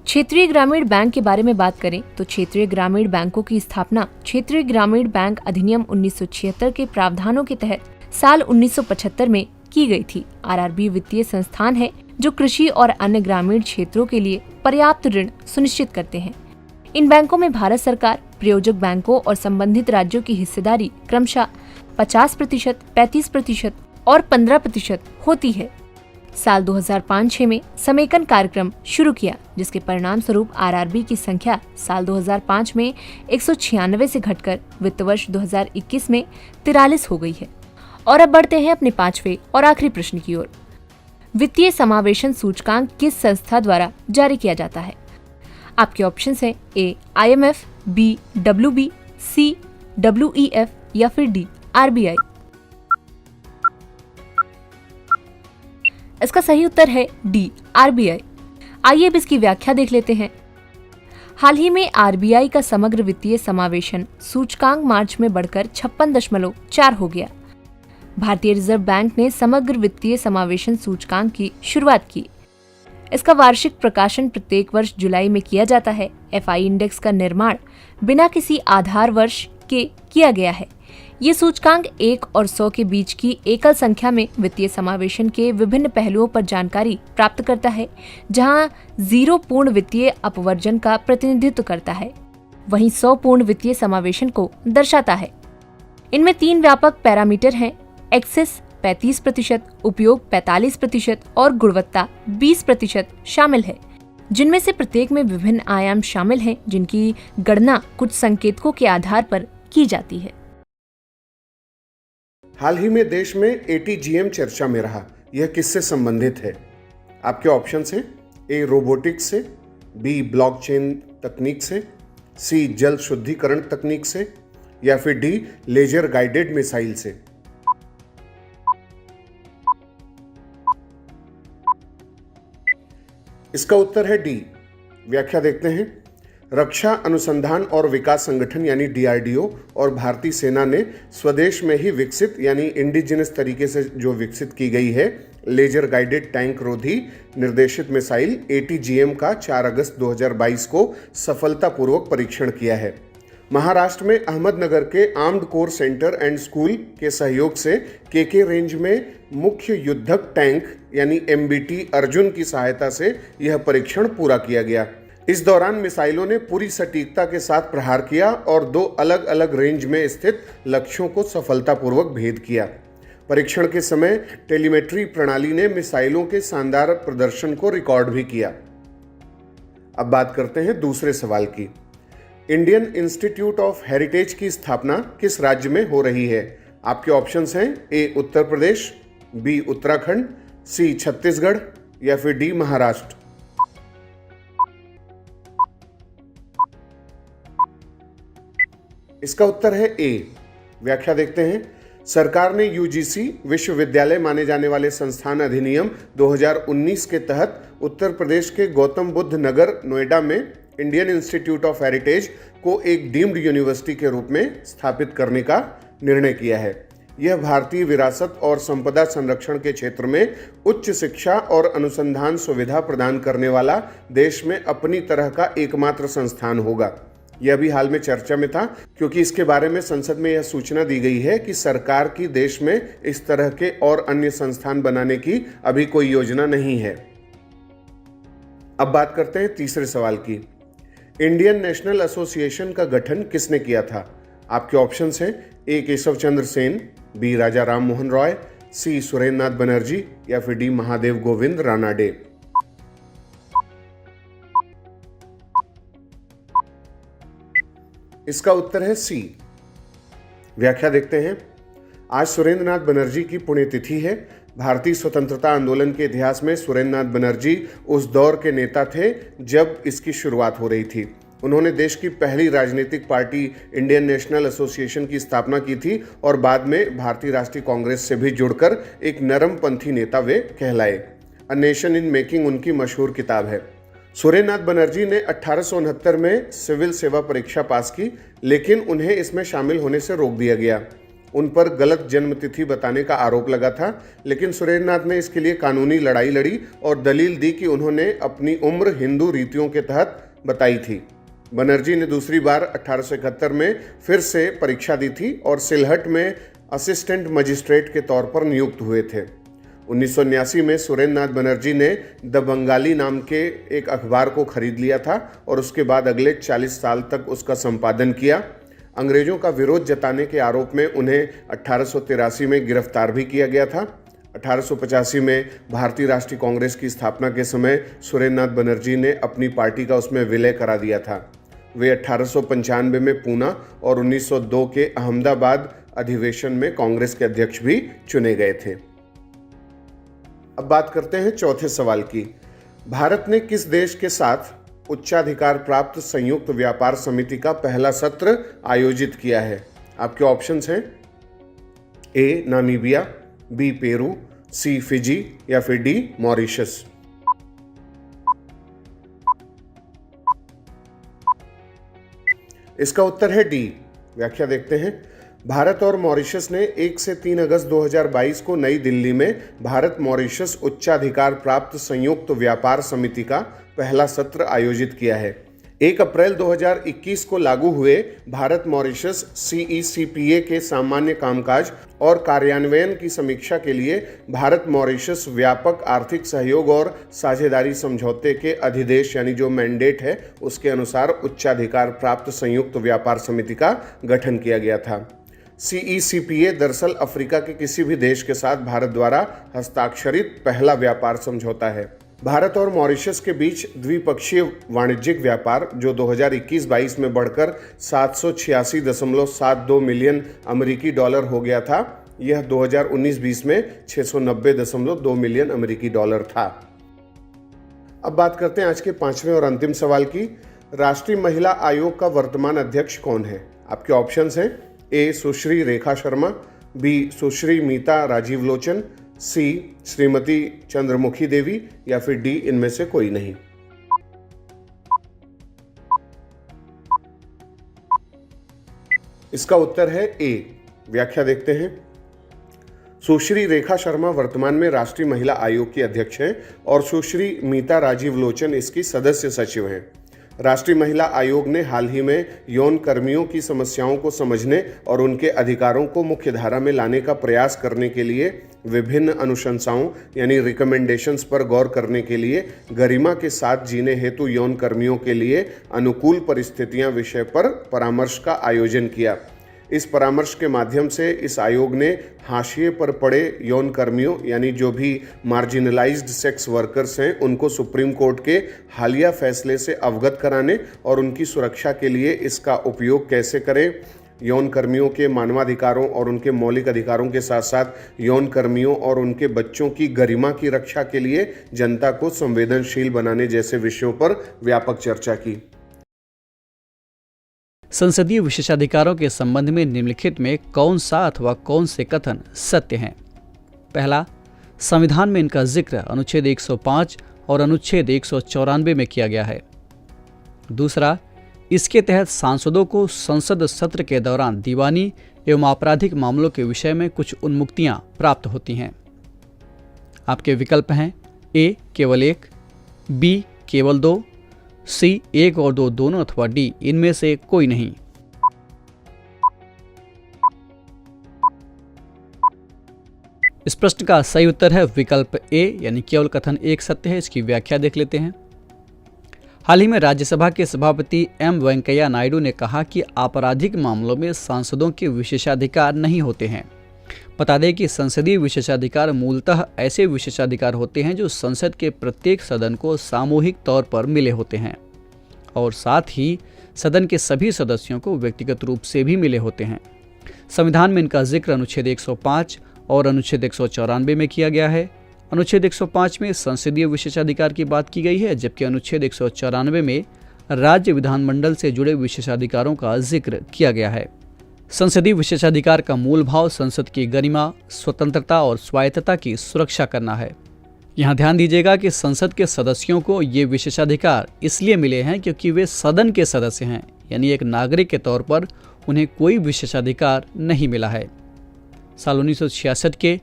क्षेत्रीय ग्रामीण बैंक के बारे में बात करें तो क्षेत्रीय ग्रामीण बैंकों की स्थापना क्षेत्रीय ग्रामीण बैंक अधिनियम 1976 के प्रावधानों के तहत साल 1975 में की गई थी। RRB वित्तीय संस्थान है जो कृषि और अन्य ग्रामीण क्षेत्रों के लिए पर्याप्त ऋण सुनिश्चित करते हैं। इन बैंकों में भारत सरकार, प्रयोजक बैंकों और संबंधित राज्यों की हिस्सेदारी क्रमशः 50%, 35% और 15% होती है। साल 2005-06 में समेकन कार्यक्रम शुरू किया, जिसके परिणाम स्वरूप आरआरबी की संख्या साल 2005 में 196 से घटकर वित्त वर्ष 2021 में 43 हो गई है। और अब बढ़ते हैं अपने पांचवें और आखिरी प्रश्न की ओर। वित्तीय समावेशन सूचकांक किस संस्था द्वारा जारी किया जाता है? आपके ऑप्शंस हैं ए IMF, बी WB, सी WEF या फिर डी RBI। इसका सही उत्तर है डी RBI। आइए अब इसकी व्याख्या देख लेते हैं। हाल ही में RBI का समग्र वित्तीय समावेशन सूचकांक मार्च में बढ़कर 56.4 हो गया। भारतीय रिजर्व बैंक ने समग्र वित्तीय समावेशन सूचकांक की शुरुआत की। इसका वार्षिक प्रकाशन प्रत्येक वर्ष जुलाई में किया जाता है। FI इंडेक्स का निर्माण बिना किसी आधार वर्ष के किया गया है। ये सूचकांक 1 और 100 के बीच की एकल संख्या में वित्तीय समावेशन के विभिन्न पहलुओं पर जानकारी प्राप्त करता है, जहां 0 पूर्ण वित्तीय अपवर्जन का प्रतिनिधित्व करता है, वहीं 100 पूर्ण वित्तीय समावेशन को दर्शाता है। इनमें 3 व्यापक पैरामीटर हैं: एक्सेस 35%, उपयोग 45% और गुणवत्ता 20% शामिल है, जिनमें से प्रत्येक में विभिन्न आयाम शामिल हैं, जिनकी गणना कुछ संकेतकों के आधार पर की जाती है। हाल ही में देश में ATGM चर्चा में रहा, यह किससे संबंधित है? आपके ऑप्शंस हैं ए रोबोटिक्स से, बी ब्लॉकचेन तकनीक से, सी जल शुद्धिकरण तकनीक से या फिर डी लेजर गाइडेड मिसाइल से। इसका उत्तर है डी। व्याख्या देखते हैं। रक्षा अनुसंधान और विकास संगठन यानी DRDO और भारतीय सेना ने स्वदेश में ही विकसित यानी इंडिजिनस तरीके से जो विकसित की गई है लेजर गाइडेड टैंक रोधी निर्देशित मिसाइल ATGM का 4 अगस्त 2022 को सफलतापूर्वक परीक्षण किया है। महाराष्ट्र में अहमदनगर के armed core centre and school के सहयोग से KK रेंज में मुख्य युद्धक टैंक यानी MBT अर्जुन की सहायता से यह परीक्षण पूरा किया गया। इस दौरान मिसाइलों ने पूरी सटीकता के साथ प्रहार किया और 2 अलग अलग रेंज में स्थित लक्ष्यों को सफलतापूर्वक भेद किया। परीक्षण के समय टेलीमेट्री प्रणाली ने मिसाइलों के शानदार प्रदर्शन को रिकॉर्ड भी किया। अब बात करते हैं दूसरे सवाल की। इंडियन इंस्टीट्यूट ऑफ हेरिटेज की स्थापना किस राज्य में हो रही है? आपके ऑप्शंस हैं ए उत्तर प्रदेश, बी उत्तराखंड, सी छत्तीसगढ़ या फिर डी महाराष्ट्र। इसका उत्तर है ए। व्याख्या देखते हैं। सरकार ने UGC विश्वविद्यालय माने जाने वाले संस्थान अधिनियम 2019 के तहत उत्तर प्रदेश के गौतम बुद्ध नगर नोएडा में इंडियन इंस्टीट्यूट ऑफ हेरिटेज को एक डीम्ड यूनिवर्सिटी के रूप में स्थापित करने का निर्णय किया है। यह भारतीय विरासत और संपदा संरक्षण के क्षेत्र में उच्च शिक्षा और अनुसंधान सुविधा प्रदान करने वाला देश में अपनी तरह का एकमात्र संस्थान होगा। यह भी हाल में चर्चा में था क्योंकि इसके बारे में संसद में यह सूचना दी गई है कि सरकार की देश में इस तरह के और अन्य संस्थान बनाने की अभी कोई योजना नहीं है। अब बात करते हैं तीसरे सवाल की। इंडियन नेशनल एसोसिएशन का गठन किसने किया था? आपके ऑप्शंस हैं ए केशव चंद्र सेन, बी राजा राम मोहन रॉय, सी सुरेंद्र नाथ बनर्जी या फिर डी महादेव गोविंद रानाडे। इसका उत्तर है सी। व्याख्या देखते हैं। आज सुरेंद्र नाथ बनर्जी की पुण्यतिथि है। भारतीय स्वतंत्रता आंदोलन के इतिहास में सुरेंद्र नाथ बनर्जी उस दौर के नेता थे जब इसकी शुरुआत हो रही थी। उन्होंने देश की पहली राजनीतिक पार्टी इंडियन नेशनल एसोसिएशन की स्थापना की थी और बाद में भारतीय राष्ट्रीय कांग्रेस से भी जुड़कर एक नरमपंथी नेता वे कहलाए। अ नेशन इन मेकिंग उनकी मशहूर किताब है। सुरेंद्र नाथ बनर्जी ने 1869 में सिविल सेवा परीक्षा पास की, लेकिन उन्हें इसमें शामिल होने से रोक दिया गया। उन पर गलत जन्म तिथि बताने का आरोप लगा था, लेकिन सुरेंद्र नाथ ने इसके लिए कानूनी लड़ाई लड़ी और दलील दी कि उन्होंने अपनी उम्र हिंदू रीतियों के तहत बताई थी। बनर्जी ने दूसरी बार 1871 में फिर से परीक्षा दी थी और सिलहट में असिस्टेंट मजिस्ट्रेट के तौर पर नियुक्त हुए थे। 1979 में सुरेंद्र नाथ बनर्जी ने द बंगाली नाम के एक अखबार को खरीद लिया था और उसके बाद अगले 40 साल तक उसका संपादन किया। अंग्रेजों का विरोध जताने के आरोप में उन्हें 1883 में गिरफ्तार भी किया गया था। 1885 में भारतीय राष्ट्रीय कांग्रेस की स्थापना के समय सुरेंद्रनाथ बनर्जी ने अपनी पार्टी का उसमें विलय करा दिया था। वे 1895 में पूना और 1902 के अहमदाबाद अधिवेशन में कांग्रेस के अध्यक्ष भी चुने गए थे। अब बात करते हैं चौथे सवाल की। भारत ने किस देश के साथ उच्चाधिकार प्राप्त संयुक्त व्यापार समिति का पहला सत्र आयोजित किया है? आपके ऑप्शंस हैं ए नामीबिया, बी पेरू, सी फिजी या फिर डी मॉरिशस। इसका उत्तर है डी। व्याख्या देखते हैं। भारत और मॉरिशस ने 1 से 3 अगस्त 2022 को नई दिल्ली में भारत मॉरिशस उच्चाधिकार प्राप्त संयुक्त व्यापार समिति का पहला सत्र आयोजित किया है। 1 अप्रैल 2021 को लागू हुए भारत मॉरिशस CECPA के सामान्य कामकाज और कार्यान्वयन की समीक्षा के लिए भारत मॉरिशस व्यापक आर्थिक सहयोग और साझेदारी समझौते के अधिदेश यानी जो मैंडेट है उसके अनुसार उच्चाधिकार प्राप्त संयुक्त व्यापार समिति का गठन किया गया था। CECPA दरअसल अफ्रीका के किसी भी देश के साथ भारत द्वारा हस्ताक्षरित पहला व्यापार समझौता है। भारत और मॉरिशस के बीच द्विपक्षीय वाणिज्यिक व्यापार जो 2021-22 में बढ़कर 786.72 मिलियन अमेरिकी डॉलर हो गया था, यह 2019-20 में 690.2 मिलियन अमेरिकी डॉलर था। अब बात करते हैं आज के पांचवें और अंतिम सवाल की। राष्ट्रीय महिला आयोग का वर्तमान अध्यक्ष कौन है? आपके ऑप्शंस हैं ए सुश्री रेखा शर्मा, बी सुश्री मीता राजीव लोचन, सी श्रीमती चंद्रमुखी देवी या फिर डी इनमें से कोई नहीं। इसका उत्तर है ए। व्याख्या देखते हैं। सुश्री रेखा शर्मा वर्तमान में राष्ट्रीय महिला आयोग की अध्यक्ष हैं और सुश्री मीता राजीव लोचन इसकी सदस्य सचिव हैं। राष्ट्रीय महिला आयोग ने हाल ही में यौन कर्मियों की समस्याओं को समझने और उनके अधिकारों को मुख्य धारा में लाने का प्रयास करने के लिए विभिन्न अनुशंसाओं यानी रिकमेंडेशंस पर गौर करने के लिए गरिमा के साथ जीने हेतु यौन कर्मियों के लिए अनुकूल परिस्थितियां विषय पर परामर्श का आयोजन किया। इस परामर्श के माध्यम से इस आयोग ने हाशिए पर पड़े यौन कर्मियों यानी जो भी मार्जिनलाइज्ड सेक्स वर्कर्स हैं उनको सुप्रीम कोर्ट के हालिया फैसले से अवगत कराने और उनकी सुरक्षा के लिए इसका उपयोग कैसे करें, यौन कर्मियों के मानवाधिकारों और उनके मौलिक अधिकारों के साथ साथ यौन कर्मियों और उनके बच्चों की गरिमा की रक्षा के लिए जनता को संवेदनशील बनाने जैसे विषयों पर व्यापक चर्चा की। संसदीय विशेषाधिकारों के संबंध में निम्नलिखित में कौन सा अथवा कौन से कथन सत्य हैं? पहला, संविधान में इनका जिक्र अनुच्छेद 105 और अनुच्छेद 194 में किया गया है। दूसरा, इसके तहत सांसदों को संसद सत्र के दौरान दीवानी एवं आपराधिक मामलों के विषय में कुछ उन्मुक्तियां प्राप्त होती हैं। आपके विकल्प हैं ए केवल 1, बी केवल 2, सी 1 और 2 दोनों अथवा डी इनमें से कोई नहीं। इस प्रश्न का सही उत्तर है विकल्प ए यानी केवल कथन 1 सत्य है। इसकी व्याख्या देख लेते हैं। हाल ही में राज्यसभा के सभापति एम वेंकैया नायडू ने कहा कि आपराधिक मामलों में सांसदों के विशेषाधिकार नहीं होते हैं। बता दें कि संसदीय विशेषाधिकार मूलतः ऐसे विशेषाधिकार होते हैं जो संसद के प्रत्येक सदन को सामूहिक तौर पर मिले होते हैं और साथ ही सदन के सभी सदस्यों को व्यक्तिगत रूप से भी मिले होते हैं। संविधान में इनका जिक्र अनुच्छेद 105 और अनुच्छेद 194 में किया गया है। अनुच्छेद 105 में संसदीय विशेषाधिकार की बात की गई है, जबकि अनुच्छेद 194 में राज्य विधानमंडल से जुड़े विशेषाधिकारों का जिक्र किया गया है। संसदीय विशेषाधिकार का मूल भाव संसद की गरिमा, स्वतंत्रता और स्वायत्तता की सुरक्षा करना है। यहाँ ध्यान दीजिएगा कि संसद के सदस्यों को ये विशेषाधिकार इसलिए मिले हैं क्योंकि वे सदन के सदस्य हैं, यानी एक नागरिक के तौर पर उन्हें कोई विशेषाधिकार नहीं मिला है। साल 1966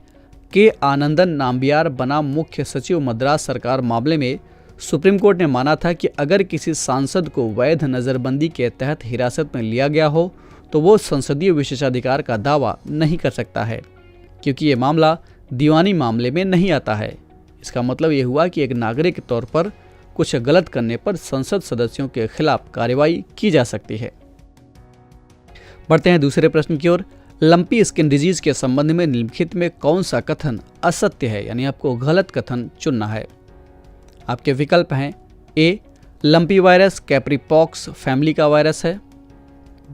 के आनंदन नाम्बियार बनाम मुख्य सचिव मद्रास सरकार मामले में सुप्रीम कोर्ट ने माना था कि अगर किसी सांसद को वैध नज़रबंदी के तहत हिरासत में लिया गया हो तो वो संसदीय विशेषाधिकार का दावा नहीं कर सकता है, क्योंकि ये मामला दीवानी मामले में नहीं आता है। इसका मतलब ये हुआ कि एक नागरिक के तौर पर कुछ गलत करने पर संसद सदस्यों के खिलाफ कार्रवाई की जा सकती है। बढ़ते हैं दूसरे प्रश्न की ओर। लंपी स्किन डिजीज के संबंध में निम्नलिखित में कौन सा कथन असत्य है, यानी आपको गलत कथन चुनना है। आपके विकल्प हैं ए, लंपी वायरस कैप्रीपॉक्स फैमिली का वायरस है।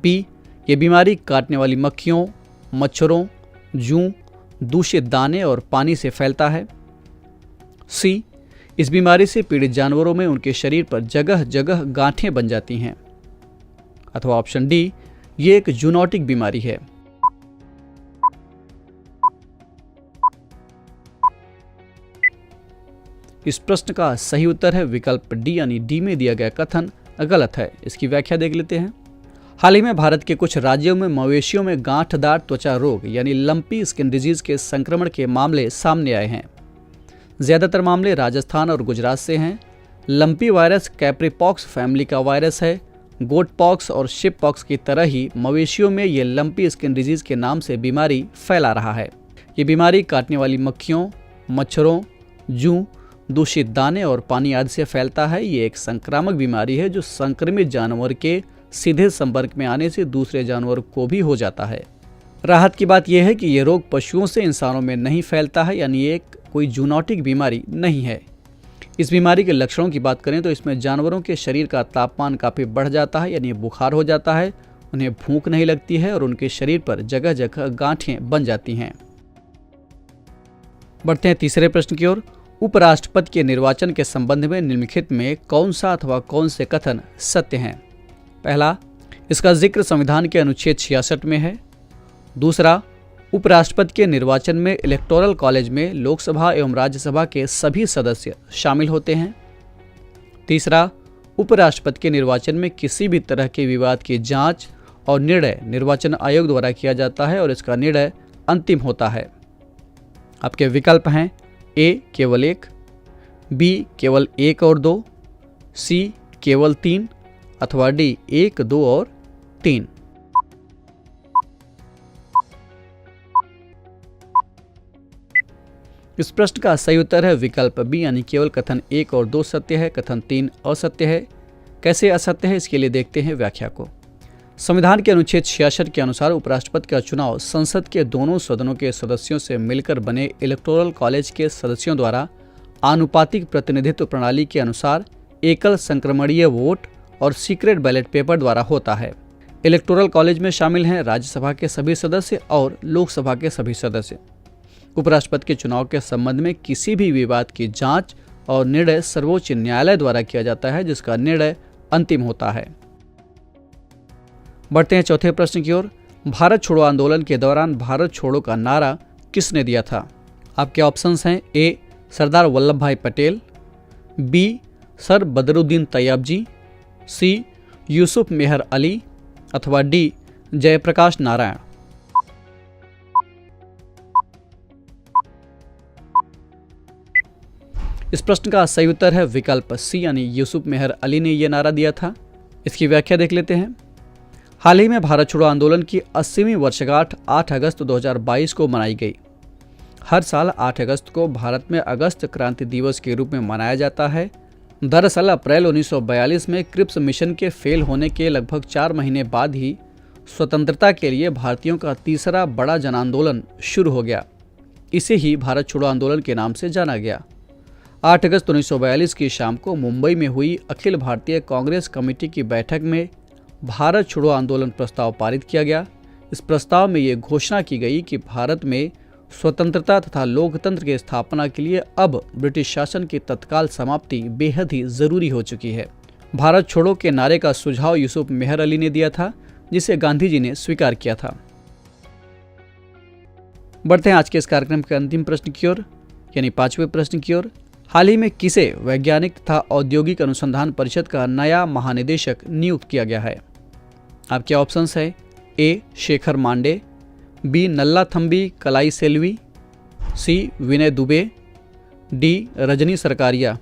बी, ये बीमारी काटने वाली मक्खियों, मच्छरों, जूं, दूषित दाने और पानी से फैलता है। सी, इस बीमारी से पीड़ित जानवरों में उनके शरीर पर जगह जगह गांठें बन जाती हैं। अथवा ऑप्शन डी, ये एक जूनोटिक बीमारी है। इस प्रश्न का सही उत्तर है विकल्प डी, यानी डी में दिया गया कथन गलत है। इसकी व्याख्या देख लेते हैं। हाल ही में भारत के कुछ राज्यों में मवेशियों में गांठदार त्वचा रोग यानी लंपी स्किन डिजीज के संक्रमण के मामले सामने आए हैं। ज्यादातर मामले राजस्थान और गुजरात से हैं। लंपी वायरस कैप्रीपॉक्स फैमिली का वायरस है। गोट पॉक्स और शिप पॉक्स की तरह ही मवेशियों में ये लंपी स्किन डिजीज के नाम से बीमारी फैला रहा है। ये बीमारी काटने वाली मक्खियों, मच्छरों, जूं, दूषित दाने और पानी आदि से फैलता है। ये एक संक्रामक बीमारी है जो संक्रमित जानवर के सीधे संपर्क में आने से दूसरे जानवर को भी हो जाता है। राहत की बात यह है कि ये रोग पशुओं से इंसानों में नहीं फैलता है, यानी ये कोई जूनोटिक बीमारी नहीं है। इस बीमारी के लक्षणों की बात करें तो इसमें जानवरों के शरीर का तापमान काफ़ी बढ़ जाता है, यानी बुखार हो जाता है, उन्हें भूख नहीं लगती है और उनके शरीर पर जगह जगह गांठें बन जाती हैं। बढ़ते हैं तीसरे प्रश्न की ओर। उपराष्ट्रपति के निर्वाचन के संबंध में निम्नलिखित में कौन सा अथवा कौन से कथन सत्य हैं? पहला, इसका जिक्र संविधान के अनुच्छेद 66 में है। दूसरा, उपराष्ट्रपति के निर्वाचन में इलेक्टोरल कॉलेज में लोकसभा एवं राज्यसभा के सभी सदस्य शामिल होते हैं। तीसरा, उपराष्ट्रपति के निर्वाचन में किसी भी तरह के विवाद की जांच और निर्णय निर्वाचन आयोग द्वारा किया जाता है और इसका निर्णय अंतिम होता है। आपके विकल्प हैं ए, केवल 1, बी, केवल 1 और 2, सी, केवल 3 अथवा डी, 1, 2 और 3। इस प्रश्न का सही उत्तर है विकल्प बी, यानी केवल कथन 1 और 2 सत्य है, कथन 3 असत्य है। कैसे असत्य है, इसके लिए देखते हैं व्याख्या को। संविधान के अनुच्छेद 66 के अनुसार उपराष्ट्रपति का चुनाव संसद के दोनों सदनों के सदस्यों से मिलकर बने इलेक्टोरल कॉलेज के सदस्यों द्वारा आनुपातिक प्रतिनिधित्व प्रणाली के अनुसार एकल संक्रमणीय वोट और सीक्रेट बैलेट पेपर द्वारा होता है। इलेक्टोरल कॉलेज में शामिल हैं राज्यसभा के सभी सदस्य और लोकसभा के सभी सदस्य। उपराष्ट्रपति के चुनाव के संबंध में किसी भी विवाद की जांच और निर्णय सर्वोच्च न्यायालय द्वारा किया जाता है, जिसका निर्णय अंतिम होता है। बढ़ते हैं चौथे प्रश्न की ओर। भारत छोड़ो आंदोलन के दौरान भारत छोड़ो का नारा किसने दिया था? आपके ऑप्शंस हैं ए, सरदार वल्लभ भाई पटेल, बी, सर बदरुद्दीन तैयबजी, सी, यूसुफ मेहर अली अथवा डी, जयप्रकाश नारायण। इस प्रश्न का सही उत्तर है विकल्प सी, यानी यूसुफ मेहर अली ने यह नारा दिया था। इसकी व्याख्या देख लेते हैं। हाल ही में भारत छोड़ो आंदोलन की 80वीं वर्षगांठ 8 अगस्त 2022 को मनाई गई। हर साल 8 अगस्त को भारत में अगस्त क्रांति दिवस के रूप में मनाया जाता है। दरअसल अप्रैल 1942 में क्रिप्स मिशन के फेल होने के लगभग 4 महीने बाद ही स्वतंत्रता के लिए भारतीयों का तीसरा बड़ा जन आंदोलन शुरू हो गया। इसे ही भारत छोड़ो आंदोलन के नाम से जाना गया। 8 अगस्त 1942 की शाम को मुंबई में हुई अखिल भारतीय कांग्रेस कमेटी की बैठक में भारत छोड़ो आंदोलन प्रस्ताव पारित किया गया। इस प्रस्ताव में ये घोषणा की गई कि भारत में स्वतंत्रता तथा लोकतंत्र की स्थापना के लिए अब ब्रिटिश शासन की तत्काल समाप्ति बेहद ही जरूरी हो चुकी है। भारत छोड़ो के नारे का सुझाव यूसुफ मेहर अली ने दिया था, जिसे गांधी जी ने स्वीकार किया था। बढ़ते हैं आज के इस कार्यक्रम के अंतिम प्रश्न की ओर, यानी 5वें प्रश्न की ओर। हाल ही में किसे वैज्ञानिक तथा औद्योगिक अनुसंधान परिषद का नया महानिदेशक नियुक्त किया गया है? आपके ऑप्शंस है ए, शेखर मांडे, बी, नल्लाथम्बी कलाई सेल्वी, सी, विनय दुबे, डी, रजनी सरकारिया।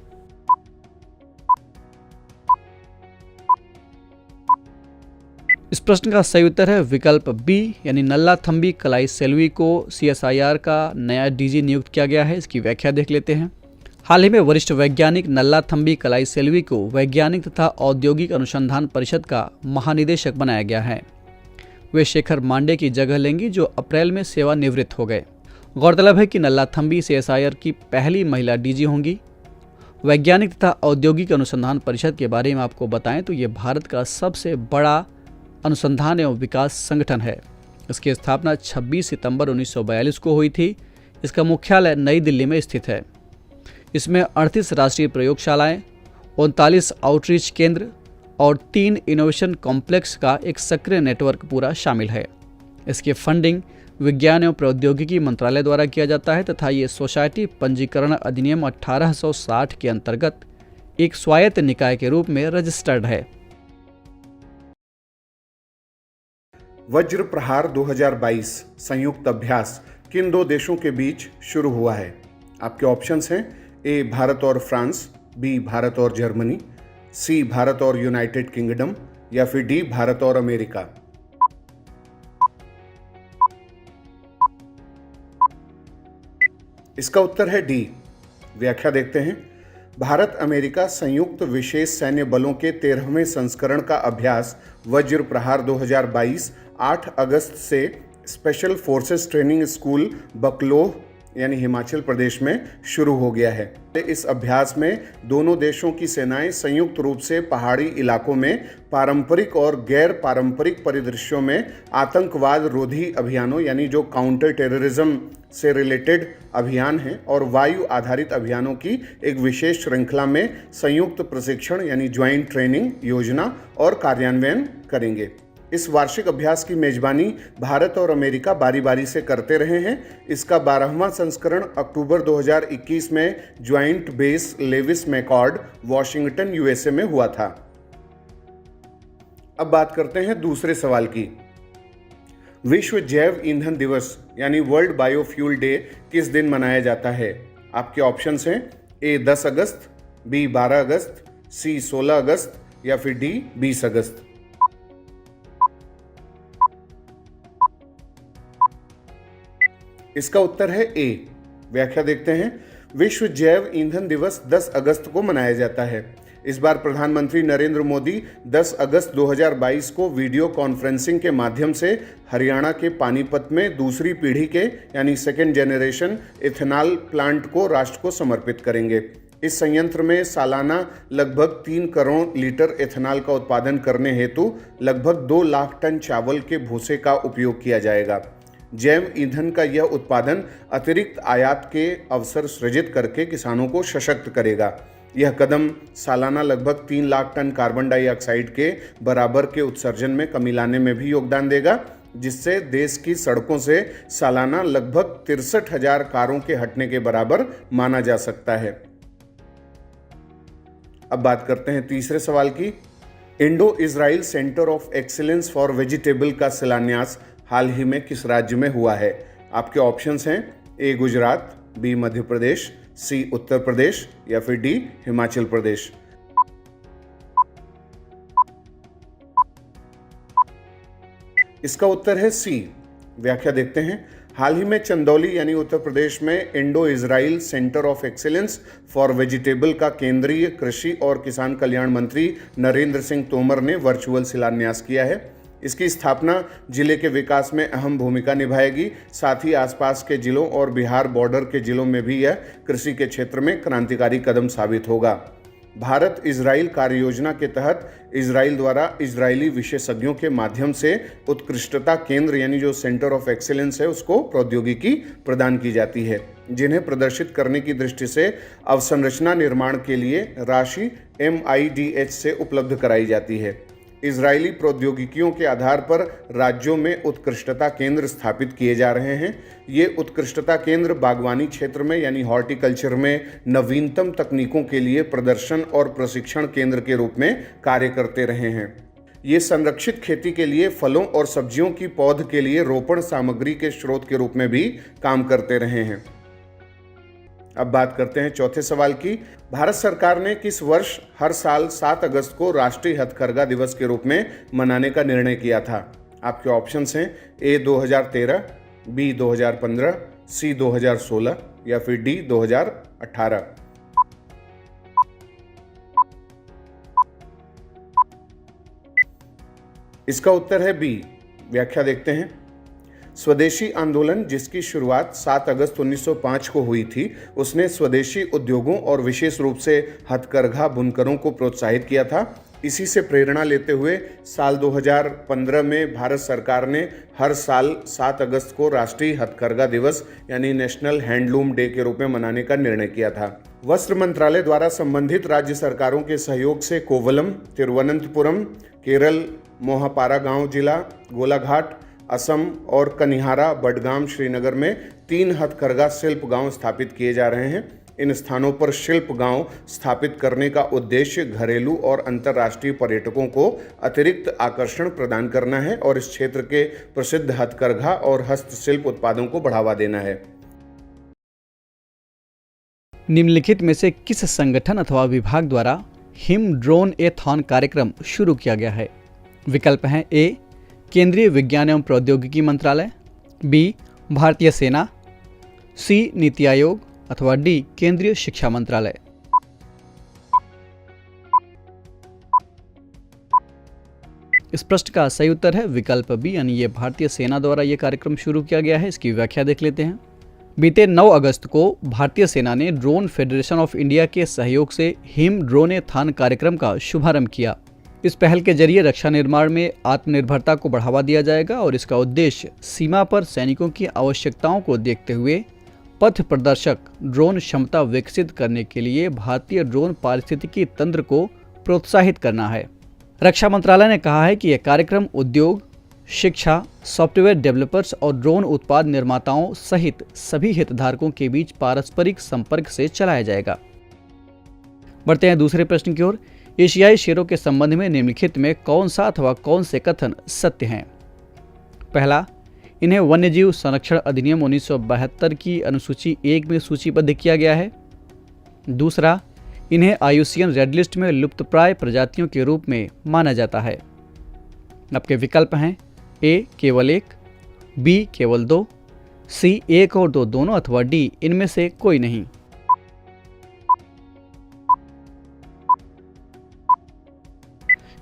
इस प्रश्न का सही उत्तर है विकल्प बी, यानी नल्लाथम्बी कलाई सेल्वी को CSIR का नया DG नियुक्त किया गया है। इसकी व्याख्या देख लेते हैं। हाल ही में वरिष्ठ वैज्ञानिक नल्लाथम्बी कलाई सेल्वी को वैज्ञानिक तथा औद्योगिक अनुसंधान परिषद का महानिदेशक बनाया गया है। वे शेखर मांडे की जगह लेंगी, जो अप्रैल में सेवानिवृत्त हो गए। गौरतलब है कि नल्लाथम्बी सीएसआईआर की पहली महिला डीजी होंगी। वैज्ञानिक तथा औद्योगिक अनुसंधान परिषद के बारे में आपको बताएं तो ये भारत का सबसे बड़ा अनुसंधान एवं विकास संगठन है। इसकी स्थापना 26 सितंबर 1942 को हुई थी। इसका मुख्यालय नई दिल्ली में स्थित है। इसमें 38 राष्ट्रीय प्रयोगशालाएं, 39 आउटरीच केंद्र और 3 इनोवेशन कॉम्प्लेक्स का एक सक्रिय नेटवर्क पूरा शामिल है। इसकी फंडिंग विज्ञान एवं प्रौद्योगिकी मंत्रालय द्वारा किया जाता है तथा ये सोसाइटी पंजीकरण अधिनियम 1860 के अंतर्गत एक स्वायत्त निकाय के रूप में रजिस्टर्ड है। वज्र प्रहार 2022 संयुक्त अभ्यास किन दो देशों के बीच शुरू हुआ है? आपके ऑप्शंस हैं ए भारत और फ्रांस, बी भारत और जर्मनी, सी भारत और यूनाइटेड किंगडम या फिर डी भारत और अमेरिका। इसका उत्तर है डी। व्याख्या देखते हैं। भारत अमेरिका संयुक्त विशेष सैन्य बलों के 13वें संस्करण का अभ्यास वज्र प्रहार 2022 8 अगस्त से special forces training school Bakloh यानी हिमाचल प्रदेश में शुरू हो गया है। इस अभ्यास में दोनों देशों की सेनाएं संयुक्त रूप से पहाड़ी इलाकों में पारंपरिक और गैर पारंपरिक परिदृश्यों में आतंकवाद रोधी अभियानों यानी जो काउंटर टेररिज्म से रिलेटेड अभियान हैं और वायु आधारित अभियानों की एक विशेष श्रृंखला में संयुक्त प्रशिक्षण यानी ज्वाइंट ट्रेनिंग योजना और कार्यान्वयन करेंगे। इस वार्षिक अभ्यास की मेजबानी भारत और अमेरिका बारी बारी से करते रहे हैं। इसका 12वां संस्करण अक्टूबर 2021 में joint base Lewis McChord Washington USA में हुआ था। अब बात करते हैं दूसरे सवाल की। विश्व जैव ईंधन दिवस यानी वर्ल्ड बायोफ्यूल डे किस दिन मनाया जाता है? आपके ऑप्शंस हैं ए 10 अगस्त, बी 12 अगस्त, सी 16 अगस्त या फिर डी 20 अगस्त। इसका उत्तर है ए। व्याख्या देखते हैं। विश्व जैव ईंधन दिवस 10 अगस्त को मनाया जाता है। इस बार प्रधानमंत्री नरेंद्र मोदी 10 अगस्त 2022 को वीडियो कॉन्फ्रेंसिंग के माध्यम से हरियाणा के पानीपत में दूसरी पीढ़ी के यानी सेकेंड जनरेशन इथेनॉल प्लांट को राष्ट्र को समर्पित करेंगे। इस संयंत्र में सालाना लगभग 3 करोड़ लीटर इथेनॉल का उत्पादन करने हेतु लगभग 2 लाख टन चावल के भूसे का उपयोग किया जाएगा। जैव ईंधन का यह उत्पादन अतिरिक्त आयात के अवसर सृजित करके किसानों को सशक्त करेगा। यह कदम सालाना लगभग 3 लाख टन कार्बन डाइऑक्साइड के बराबर के उत्सर्जन में कमी लाने में भी योगदान देगा, जिससे देश की सड़कों से सालाना लगभग 63,000 कारों के हटने के बराबर माना जा सकता है। अब बात करते हैं तीसरे सवाल की। Indo Israel centre of excellence for vegetable का शिलान्यास हाल ही में किस राज्य में हुआ है? आपके ऑप्शंस हैं ए गुजरात, बी मध्य प्रदेश, सी उत्तर प्रदेश या फिर डी हिमाचल प्रदेश। इसका उत्तर है सी। व्याख्या देखते हैं। हाल ही में चंदौली यानी उत्तर प्रदेश में Indo Israel centre of excellence for vegetable का केंद्रीय कृषि और किसान कल्याण मंत्री नरेंद्र सिंह तोमर ने वर्चुअल शिलान्यास किया है। इसकी स्थापना जिले के विकास में अहम भूमिका निभाएगी। साथ ही आसपास के जिलों और बिहार बॉर्डर के जिलों में भी यह कृषि के क्षेत्र में क्रांतिकारी कदम साबित होगा। भारत इजराइल कार्य योजना के तहत इजराइल द्वारा इजरायली विशेषज्ञों के माध्यम से उत्कृष्टता केंद्र यानी जो सेंटर ऑफ एक्सीलेंस है उसको प्रौद्योगिकी प्रदान की जाती है, जिन्हें प्रदर्शित करने की दृष्टि से अवसंरचना निर्माण के लिए राशि MIDH से उपलब्ध कराई जाती है। इजरायली प्रौद्योगिकियों के आधार पर राज्यों में उत्कृष्टता केंद्र स्थापित किए जा रहे हैं। ये उत्कृष्टता केंद्र बागवानी क्षेत्र में यानी हॉर्टिकल्चर में नवीनतम तकनीकों के लिए प्रदर्शन और प्रशिक्षण केंद्र के रूप में कार्य करते रहे हैं। ये संरक्षित खेती के लिए फलों और सब्जियों की पौध के लिए रोपण सामग्री के स्रोत के रूप में भी काम करते रहे हैं। अब बात करते हैं चौथे सवाल की। भारत सरकार ने किस वर्ष हर साल 7 अगस्त को राष्ट्रीय हथकरघा दिवस के रूप में मनाने का निर्णय किया था? आपके ऑप्शंस हैं ए 2013, बी 2015, सी 2016 या फिर डी 2018। इसका उत्तर है बी। व्याख्या देखते हैं। स्वदेशी आंदोलन, जिसकी शुरुआत 7 अगस्त 1905 को हुई थी, उसने स्वदेशी उद्योगों और विशेष रूप से हथकरघा बुनकरों को प्रोत्साहित किया था। इसी से प्रेरणा लेते हुए साल 2015 में भारत सरकार ने हर साल 7 अगस्त को राष्ट्रीय हथकरघा दिवस यानी नेशनल हैंडलूम डे के रूप में मनाने का निर्णय किया था। वस्त्र मंत्रालय द्वारा संबंधित राज्य सरकारों के सहयोग से कोवलम, तिरुवनंतपुरम, केरल, मोहापारा जिला, गोलाघाट, असम और कनिहारा, बडगाम, श्रीनगर में 3 हथकरघा शिल्प गांव स्थापित किए जा रहे हैं। इन स्थानों पर शिल्प गांव स्थापित करने का उद्देश्य घरेलू और अंतर्राष्ट्रीय पर्यटकों को अतिरिक्त आकर्षण प्रदान करना है और इस क्षेत्र के प्रसिद्ध हथकरघा और हस्तशिल्प उत्पादों को बढ़ावा देना है। निम्नलिखित में से किस संगठन अथवा विभाग द्वारा हिम ड्रोन एथॉन कार्यक्रम शुरू किया गया है? विकल्प हैं ए, केंद्रीय विज्ञान एवं प्रौद्योगिकी मंत्रालय, बी, भारतीय सेना, सी, नीति आयोग अथवा डी, केंद्रीय शिक्षा मंत्रालय। इस प्रश्न का सही उत्तर है विकल्प बी, यानी ये भारतीय सेना द्वारा ये कार्यक्रम शुरू किया गया है। इसकी व्याख्या देख लेते हैं। बीते 9 अगस्त को भारतीय सेना ने ड्रोन फेडरेशन ऑफ इंडिया के सहयोग से हिम ड्रोनेथॉन कार्यक्रम का शुभारंभ किया। इस पहल के जरिए रक्षा निर्माण में आत्मनिर्भरता को बढ़ावा दिया जाएगा और इसका उद्देश्य सीमा पर सैनिकों की आवश्यकताओं को देखते हुए पथ प्रदर्शक ड्रोन क्षमता विकसित करने के लिए भारतीय ड्रोन पारिस्थितिकी तंत्र को प्रोत्साहित करना है। रक्षा मंत्रालय ने कहा है कि यह कार्यक्रम उद्योग, शिक्षा, सॉफ्टवेयर डेवलपर्स और ड्रोन उत्पाद निर्माताओं सहित सभी हितधारकों के बीच पारस्परिक संपर्क से चलाया जाएगा। बढ़ते हैं दूसरे प्रश्न की ओर। एशियाई शेरों के संबंध में निम्नलिखित में कौन सा अथवा कौन से कथन सत्य हैं? पहला, इन्हें वन्यजीव संरक्षण अधिनियम 1972 की अनुसूची 1 में सूचीबद्ध किया गया है। दूसरा, इन्हें IUCN रेड लिस्ट में लुप्तप्राय प्रजातियों के रूप में माना जाता है। आपके विकल्प हैं ए, केवल 1, बी, केवल 2, सी, 1 और 2 दोनों अथवा डी, इनमें से कोई नहीं।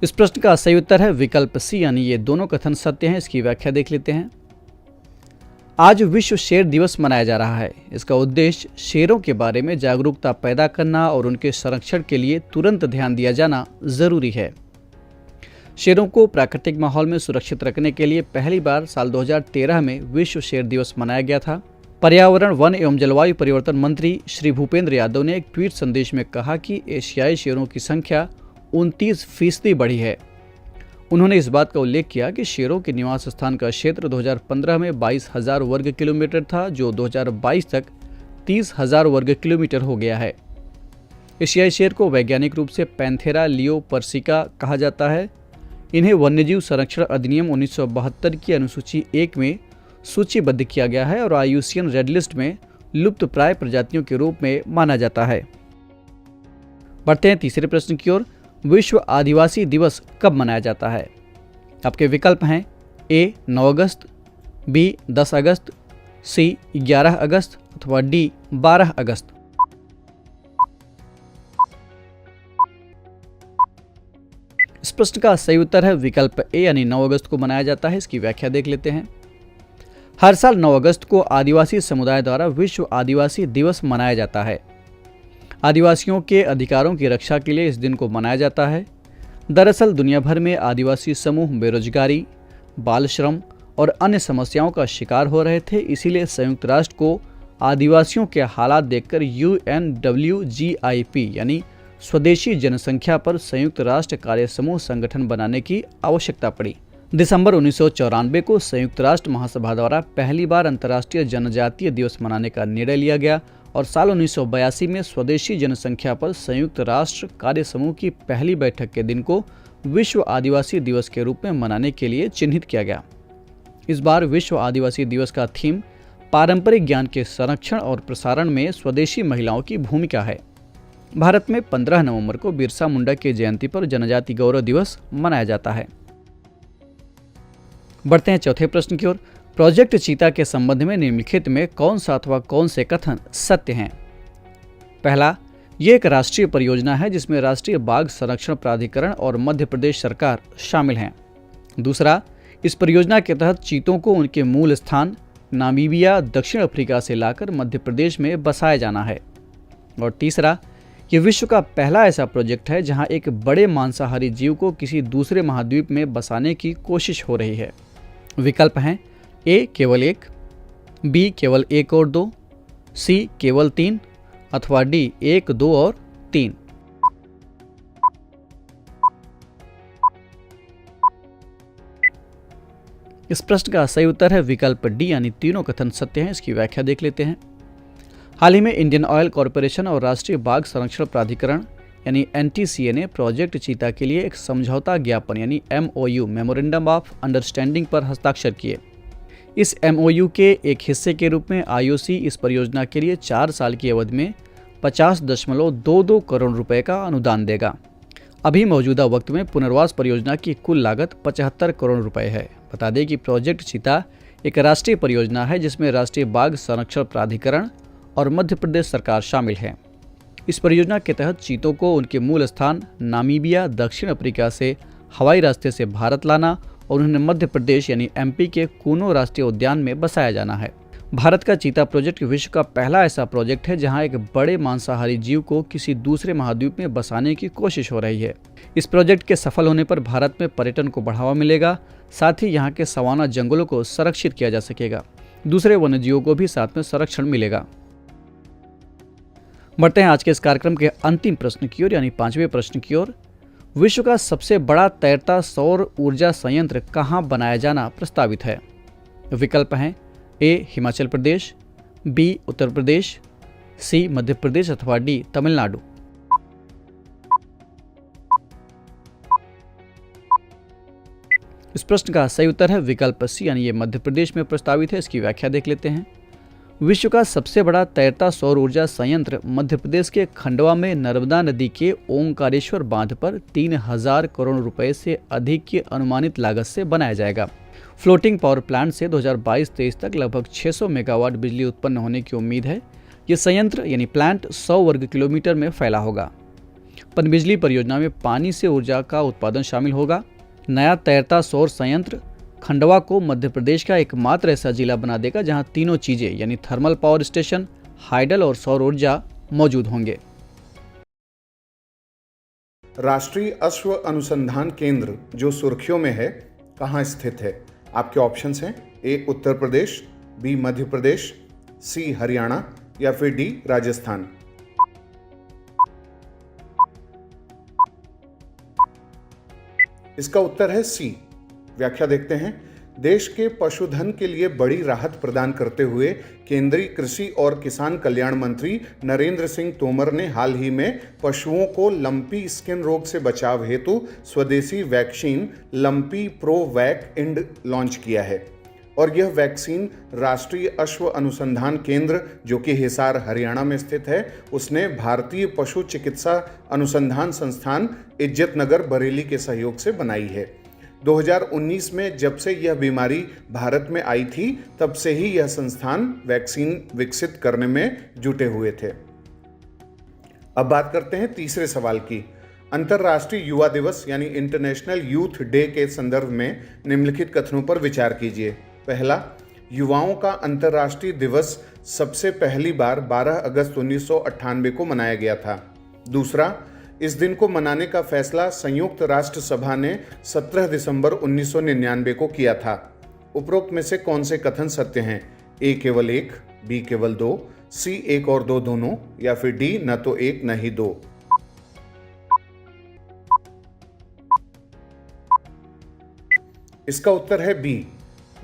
इस प्रश्न का सही उत्तर है विकल्प सी, यानी ये दोनों कथन सत्य हैं। इसकी व्याख्या देख लेते हैं। आज विश्व शेर दिवस मनाया जा रहा है। इसका उद्देश्य शेरों के बारे में जागरूकता पैदा करना और उनके संरक्षण के लिए तुरंत ध्यान दिया जाना जरूरी है। शेरों को प्राकृतिक माहौल में सुरक्षित रखने के लिए पहली बार साल 2013 में विश्व शेर दिवस मनाया गया था। पर्यावरण, वन एवं जलवायु परिवर्तन मंत्री श्री भूपेंद्र यादव ने एक ट्वीट संदेश में कहा कि एशियाई शेरों की संख्या 29% बढ़ी है। उन्होंने इस बात का उल्लेख किया कि शेरों के निवास स्थान का क्षेत्र 2015 में 22,000 वर्ग किलोमीटर था, जो 2022 तक 30,000 वर्ग किलोमीटर हो गया है। एशियाई शेर को वैज्ञानिक रूप से पैंथेरा लियोपर्सिका कहा जाता है। इन्हें वन्यजीव संरक्षण अधिनियम 1972 की अनुसूची 1 में सूचीबद्ध किया गया है और IUCN रेड लिस्ट में लुप्तप्राय प्रजातियों के रूप में माना जाता है। बढ़ते हैं तीसरे प्रश्न की ओर। विश्व आदिवासी दिवस कब मनाया जाता है? आपके विकल्प हैं ए, 9 अगस्त, बी, 10 अगस्त, सी, 11 अगस्त अथवा डी, 12 अगस्त। इस प्रश्न का सही उत्तर है विकल्प ए, यानी 9 अगस्त को मनाया जाता है। इसकी व्याख्या देख लेते हैं। हर साल 9 अगस्त को आदिवासी समुदाय द्वारा विश्व आदिवासी दिवस मनाया जाता है। आदिवासियों के अधिकारों की रक्षा के लिए इस दिन को मनाया जाता है। दरअसल दुनिया भर में आदिवासी समूह बेरोजगारी, बाल श्रम और अन्य समस्याओं का शिकार हो रहे थे। इसीलिए संयुक्त राष्ट्र को आदिवासियों के हालात देखकर UNWGIP यानी स्वदेशी जनसंख्या पर संयुक्त राष्ट्र कार्य समूह संगठन बनाने की आवश्यकता पड़ी। दिसंबर 1994 को संयुक्त राष्ट्र महासभा द्वारा पहली बार अंतर्राष्ट्रीय जनजातीय दिवस मनाने का निर्णय लिया गया और साल 1982 में स्वदेशी जनसंख्या पर संयुक्त राष्ट्र कार्य समूह की पहली बैठक के दिन को विश्व आदिवासी दिवस के रूप में मनाने के लिए चिन्हित किया गया। इस बार विश्व आदिवासी दिवस का थीम पारंपरिक ज्ञान के संरक्षण और प्रसारण में स्वदेशी महिलाओं की भूमिका है। भारत में 15 नवंबर को बिरसा मुंडा की जयंती पर जनजाति गौरव दिवस मनाया जाता है। बढ़ते हैं चौथे प्रश्न की ओर। प्रोजेक्ट चीता के संबंध में निम्नलिखित में कौन सा अथवा कौन से कथन सत्य हैं? पहला, ये एक राष्ट्रीय परियोजना है जिसमें राष्ट्रीय बाघ संरक्षण प्राधिकरण और मध्य प्रदेश सरकार शामिल हैं। दूसरा, इस परियोजना के तहत चीतों को उनके मूल स्थान नामीबिया दक्षिण अफ्रीका से लाकर मध्य प्रदेश में बसाया जाना है। और तीसरा, ये विश्व का पहला ऐसा प्रोजेक्ट है जहां एक बड़े मांसाहारी जीव को किसी दूसरे महाद्वीप में बसाने की कोशिश हो रही है। विकल्प हैं ए केवल 1, बी केवल 1 और 2, सी केवल 3 अथवा डी 1, 2 और 3। इस प्रश्न का सही उत्तर है विकल्प डी यानी तीनों कथन सत्य हैं। इसकी व्याख्या देख लेते हैं। हाल ही में इंडियन ऑयल कॉरपोरेशन और राष्ट्रीय बाघ संरक्षण प्राधिकरण यानी NTCA ने प्रोजेक्ट चीता के लिए एक समझौता ज्ञापन यानी MOU मेमोरेंडम ऑफ अंडरस्टैंडिंग पर हस्ताक्षर किए। इस MOU के एक हिस्से के रूप में IOC इस परियोजना के लिए 4 साल की अवधि में 50.22 करोड़ रुपए का अनुदान देगा। अभी मौजूदा वक्त में पुनर्वास परियोजना की कुल लागत 75 करोड़ रुपए है। बता दें कि प्रोजेक्ट चीता एक राष्ट्रीय परियोजना है जिसमें राष्ट्रीय बाघ संरक्षण प्राधिकरण और मध्य प्रदेश सरकार शामिल है। इस परियोजना के तहत चीतों को उनके मूल स्थान नामीबिया दक्षिण अफ्रीका से हवाई रास्ते से भारत लाना और उन्हें मध्य प्रदेश यानी MP के कूनो राष्ट्रीय उद्यान में बसाया जाना है। भारत का चीता प्रोजेक्ट विश्व का पहला ऐसा प्रोजेक्ट है जहां एक बड़े मांसाहारी जीव को किसी दूसरे महाद्वीप में बसाने की कोशिश हो रही है। इस प्रोजेक्ट के सफल होने पर भारत में पर्यटन को बढ़ावा मिलेगा, साथ ही यहाँ के सवाना जंगलों को संरक्षित किया जा सकेगा। दूसरे वन्यजीवों को भी साथ में संरक्षण मिलेगा। बढ़ते हैं आज के इस कार्यक्रम के अंतिम प्रश्न की ओर यानी 5वें प्रश्न की ओर। विश्व का सबसे बड़ा तैरता सौर ऊर्जा संयंत्र कहां बनाया जाना प्रस्तावित है? विकल्प हैं ए हिमाचल प्रदेश, बी उत्तर प्रदेश, सी मध्य प्रदेश अथवा डी तमिलनाडु। इस प्रश्न का सही उत्तर है विकल्प सी यानी ये मध्य प्रदेश में प्रस्तावित है। इसकी व्याख्या देख लेते हैं। विश्व का सबसे बड़ा तैरता सौर ऊर्जा संयंत्र मध्य प्रदेश के खंडवा में नर्मदा नदी के ओंकारेश्वर बांध पर 3000 करोड़ रुपए से अधिक की अनुमानित लागत से बनाया जाएगा। फ्लोटिंग पावर प्लांट से 2022-23 तक लगभग 600 मेगावाट बिजली उत्पन्न होने की उम्मीद है। ये संयंत्र यानी प्लांट 100 वर्ग किलोमीटर में फैला होगा। पनबिजली परियोजना में पानी से ऊर्जा का उत्पादन शामिल होगा। नया तैरता सौर संयंत्र खंडवा को मध्य प्रदेश का एकमात्र ऐसा जिला बना देगा जहां तीनों चीजें यानी थर्मल पावर स्टेशन, हाइडल और सौर ऊर्जा मौजूद होंगे। राष्ट्रीय अश्व अनुसंधान केंद्र जो सुर्खियों में है कहाँ स्थित है? आपके ऑप्शंस हैं ए उत्तर प्रदेश, बी मध्य प्रदेश, सी हरियाणा या फिर डी राजस्थान। इसका उत्तर है सी। व्याख्या देखते हैं। देश के पशुधन के लिए बड़ी राहत प्रदान करते हुए केंद्रीय कृषि और किसान कल्याण मंत्री नरेंद्र सिंह तोमर ने हाल ही में पशुओं को लंपी स्किन रोग से बचाव हेतु स्वदेशी vaccine lumpy pro vac Ind launch किया है और यह वैक्सीन राष्ट्रीय अश्व अनुसंधान केंद्र जो कि हिसार हरियाणा में स्थित है उसने भारतीय पशु चिकित्सा अनुसंधान संस्थान इज्जतनगर बरेली के सहयोग से बनाई है। 2019 में जब से यह बीमारी भारत में आई थी तब से ही यह संस्थान वैक्सीन विकसित करने में जुटे हुए थे। अब बात करते हैं तीसरे सवाल की। अंतर्राष्ट्रीय युवा दिवस यानी इंटरनेशनल यूथ डे के संदर्भ में निम्नलिखित कथनों पर विचार कीजिए। पहला, युवाओं का अंतर्राष्ट्रीय दिवस सबसे पहली बार 12 अगस्त 1998 को मनाया गया था। दूसरा, इस दिन को मनाने का फैसला संयुक्त राष्ट्र सभा ने 17 दिसंबर 1999 को किया था। उपरोक्त में से कौन से कथन सत्य हैं? ए केवल 1, बी केवल 2, सी 1 और 2 दोनों या फिर डी न तो 1 न ही 2। इसका उत्तर है बी।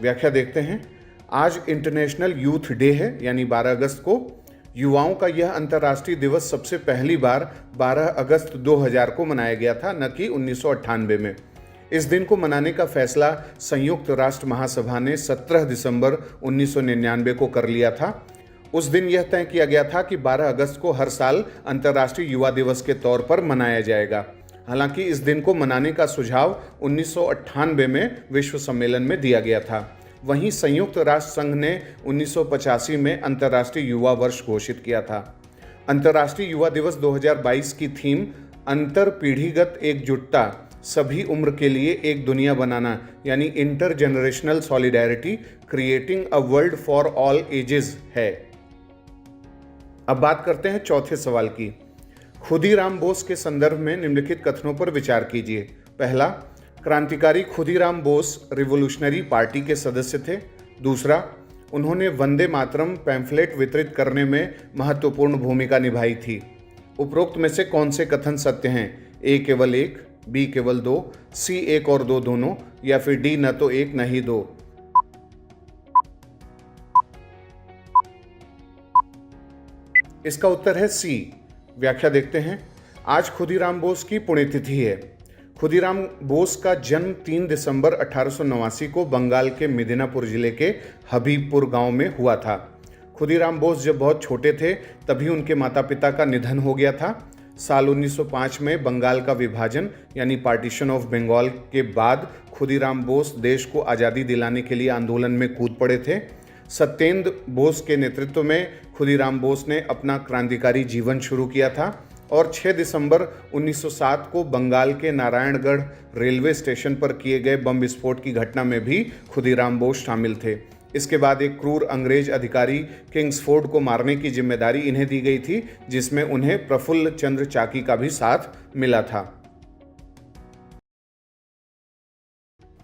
व्याख्या देखते हैं। आज इंटरनेशनल यूथ डे है यानी 12 अगस्त को। युवाओं का यह अंतर्राष्ट्रीय दिवस सबसे पहली बार 12 अगस्त 2000 को मनाया गया था, न कि 1998 में। इस दिन को मनाने का फैसला संयुक्त राष्ट्र महासभा ने 17 दिसंबर 1999 को कर लिया था। उस दिन यह तय किया गया था कि 12 अगस्त को हर साल अंतर्राष्ट्रीय युवा दिवस के तौर पर मनाया जाएगा। हालांकि इस दिन को मनाने का सुझाव 1998 में विश्व सम्मेलन में दिया गया था। वहीं संयुक्त राष्ट्र संघ ने 1985 में अंतर्राष्ट्रीय युवा वर्ष घोषित किया था। अंतर्राष्ट्रीय युवा दिवस 2022 की थीम अंतर पीढ़ीगत एकजुटता सभी उम्र के लिए एक दुनिया बनाना यानी intergenerational solidarity creating a world for all ages है। अब बात करते हैं चौथे सवाल की। खुदीराम बोस के संदर्भ में निम्नलिखित कथनों पर विचार कीजिए। पहला, क्रांतिकारी खुदीराम बोस रिवोल्यूशनरी पार्टी के सदस्य थे। दूसरा, उन्होंने वंदे मातरम पैम्फलेट वितरित करने में महत्वपूर्ण भूमिका निभाई थी। उपरोक्त में से कौन से कथन सत्य हैं? ए केवल एक, बी केवल दो, सी एक और दो दोनों, या फिर डी न तो एक न ही दो। इसका उत्तर है सी। व्याख्या देखते हैं। आज खुदीराम बोस की पुण्यतिथि है। खुदीराम बोस का जन्म 3 दिसंबर 1889 को बंगाल के मिदनापुर जिले के हबीबपुर गांव में हुआ था। खुदीराम बोस जब बहुत छोटे थे तभी उनके माता पिता का निधन हो गया था। साल 1905 में बंगाल का विभाजन यानी पार्टीशन ऑफ बंगाल के बाद खुदीराम बोस देश को आज़ादी दिलाने के लिए आंदोलन में कूद पड़े थे। सत्येंद्र बोस के नेतृत्व में खुदीराम बोस ने अपना क्रांतिकारी जीवन शुरू किया था और 6 दिसंबर 1907 को बंगाल के नारायणगढ़ रेलवे स्टेशन पर किए गए बम विस्फोट की घटना में भी खुदीराम बोस शामिल थे। इसके बाद एक क्रूर अंग्रेज अधिकारी किंग्सफोर्ड को मारने की जिम्मेदारी इन्हें दी गई थी, जिसमें उन्हें प्रफुल्ल चंद्र चाकी का भी साथ मिला था।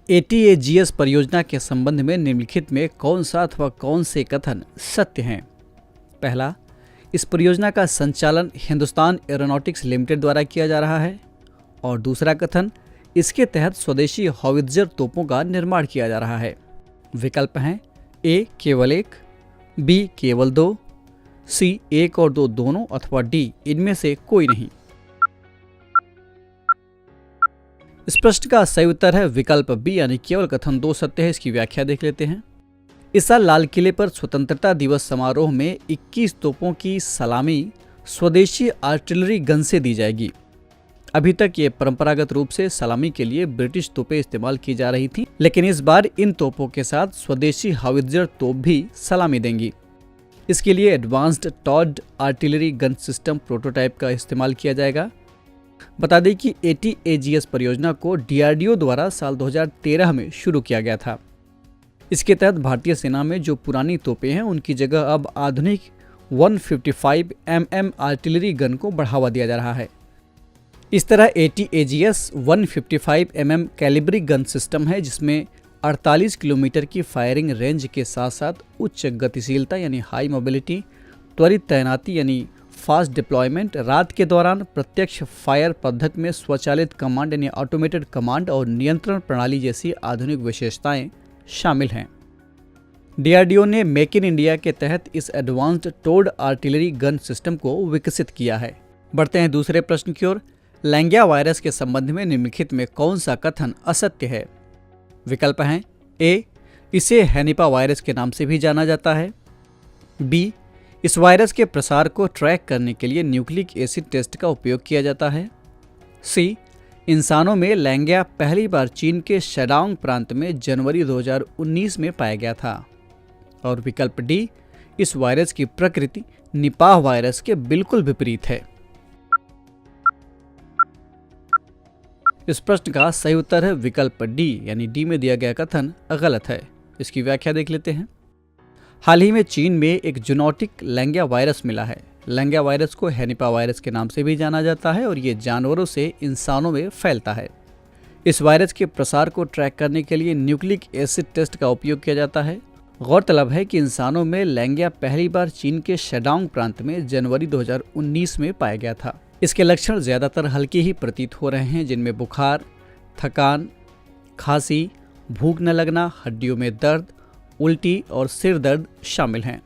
ATAGS परियोजना के संबंध में निम्नलिखित में कौन सा अथवा कौन से कथन सत्य हैं? पहला, इस परियोजना का संचालन हिंदुस्तान एरोनॉटिक्स लिमिटेड द्वारा किया जा रहा है। और दूसरा कथन, इसके तहत स्वदेशी हॉवित्जर तोपों का निर्माण किया जा रहा है। विकल्प हैं ए केवल एक, बी केवल दो, सी एक और दो दोनों, अथवा डी इनमें से कोई नहीं। इस प्रश्न का सही उत्तर है विकल्प बी यानी केवल कथन दो सत्य है। इसकी व्याख्या देख लेते हैं। इस साल लाल किले पर स्वतंत्रता दिवस समारोह में 21 तोपों की सलामी स्वदेशी आर्टिलरी गन से दी जाएगी। अभी तक ये परंपरागत रूप से सलामी के लिए ब्रिटिश तोपें इस्तेमाल की जा रही थीं, लेकिन इस बार इन तोपों के साथ स्वदेशी हावित्जर तोप भी सलामी देंगी। इसके लिए advanced towed artillery gun system prototype का इस्तेमाल किया जाएगा। बता दें कि ATAGS परियोजना को DRDO द्वारा साल 2013 में शुरू किया गया था। इसके तहत भारतीय सेना में जो पुरानी तोपें हैं उनकी जगह अब आधुनिक 155 mm आर्टिलरी गन को बढ़ावा दिया जा रहा है। इस तरह ATAGS 155 mm Calibri gun system है, जिसमें 48 किलोमीटर की फायरिंग रेंज के साथ साथ उच्च गतिशीलता यानी हाई मोबिलिटी, त्वरित तैनाती यानी फास्ट डिप्लॉयमेंट, रात के दौरान प्रत्यक्ष फायर पद्धति में स्वचालित कमांड यानी ऑटोमेटेड कमांड और नियंत्रण प्रणाली जैसी आधुनिक विशेषताएं शामिल हैं। DRDO ने मेक इन इंडिया के तहत इस advanced towed artillery gun system को विकसित किया है। बढ़ते हैं दूसरे प्रश्न की ओर। लैंगिया वायरस के संबंध में निम्नलिखित में कौन सा कथन असत्य है? विकल्प हैं ए, इसे हैनिपा वायरस के नाम से भी जाना जाता है, बी, इस वायरस के प्रसार को ट्रैक करने के लिए न्यूक्लिक एसिड टेस्ट का उपयोग किया जाता है, सी, इंसानों में लैंगिया पहली बार चीन के शेडांग प्रांत में जनवरी 2019 में पाया गया था, और विकल्प डी, इस वायरस की प्रकृति निपाह वायरस के बिल्कुल विपरीत है। इस प्रश्न का सही उत्तर है विकल्प डी यानी डी में दिया गया कथन गलत है। इसकी व्याख्या देख लेते हैं। हाल ही में चीन में एक जूनोटिक लैंगिया वायरस मिला है। लैंगिया वायरस को हैनिपा वायरस के नाम से भी जाना जाता है और ये जानवरों से इंसानों में फैलता है। इस वायरस के प्रसार को ट्रैक करने के लिए न्यूक्लिक एसिड टेस्ट का उपयोग किया जाता है। गौरतलब है कि इंसानों में लैंगिया पहली बार चीन के शेडांग प्रांत में जनवरी 2019 में पाया गया था। इसके लक्षण ज़्यादातर हल्के ही प्रतीत हो रहे हैं, जिनमें बुखार, थकान, खांसी, भूख न लगना, हड्डियों में दर्द, उल्टी और सिर दर्द शामिल हैं।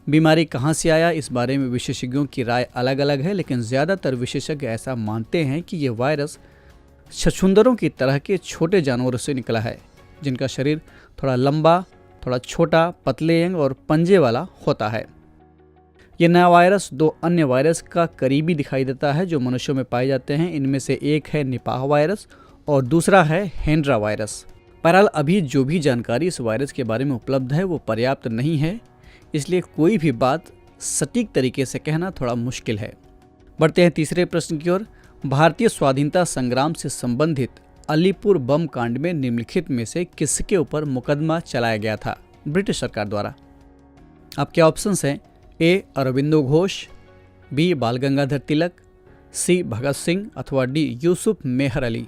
बीमारी कहाँ से आया, इस बारे में विशेषज्ञों की राय अलग अलग है, लेकिन ज़्यादातर विशेषज्ञ ऐसा मानते हैं कि ये वायरस छछूंदरों की तरह के छोटे जानवरों से निकला है, जिनका शरीर थोड़ा लंबा, थोड़ा छोटा, पतले अंग और पंजे वाला होता है। ये नया वायरस दो अन्य वायरस का करीबी दिखाई देता है जो मनुष्यों में पाए जाते हैं। इनमें से एक है निपाह वायरस और दूसरा है हेंड्रा वायरस। बहरहाल अभी जो भी जानकारी इस वायरस के बारे में उपलब्ध है वो पर्याप्त नहीं है, इसलिए कोई भी बात सटीक तरीके से कहना थोड़ा मुश्किल है। बढ़ते हैं तीसरे प्रश्न की ओर। भारतीय स्वाधीनता संग्राम से संबंधित अलीपुर बम कांड में निम्नलिखित में से किसके ऊपर मुकदमा चलाया गया था ब्रिटिश सरकार द्वारा? आपके ऑप्शंस हैं ए अरविंदो घोष, बी बाल गंगाधर तिलक, सी भगत सिंह अथवा डी यूसुफ मेहर अली।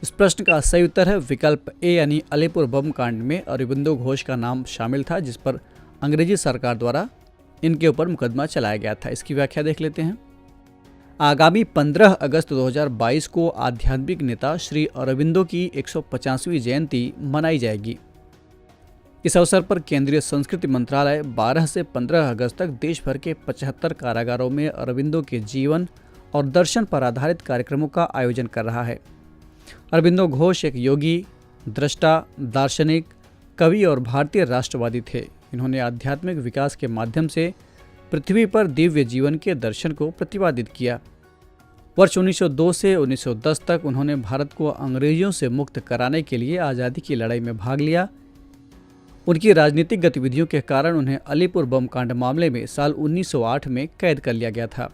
इस प्रश्न का सही उत्तर है विकल्प ए यानी अलीपुर बम कांड में अरविंदो घोष का नाम शामिल था, जिस पर अंग्रेजी सरकार द्वारा इनके ऊपर मुकदमा चलाया गया था। इसकी व्याख्या देख लेते हैं। आगामी 15 अगस्त 2022 को आध्यात्मिक नेता श्री अरविंदो की 150वीं जयंती मनाई जाएगी। इस अवसर पर केंद्रीय संस्कृति मंत्रालय 12 से 15 अगस्त तक देश भर के 75 कारागारों में अरविंदो के जीवन और दर्शन पर आधारित कार्यक्रमों का आयोजन कर रहा है। अरविंदो घोष एक योगी, दृष्टा, दार्शनिक, कवि और भारतीय राष्ट्रवादी थे। इन्होंने आध्यात्मिक विकास के माध्यम से पृथ्वी पर दिव्य जीवन के दर्शन को प्रतिपादित किया। वर्ष 1902 से 1910 तक उन्होंने भारत को अंग्रेजों से मुक्त कराने के लिए आज़ादी की लड़ाई में भाग लिया। उनकी राजनीतिक गतिविधियों के कारण उन्हें अलीपुर बम कांड मामले में साल 1908 में कैद कर लिया गया था।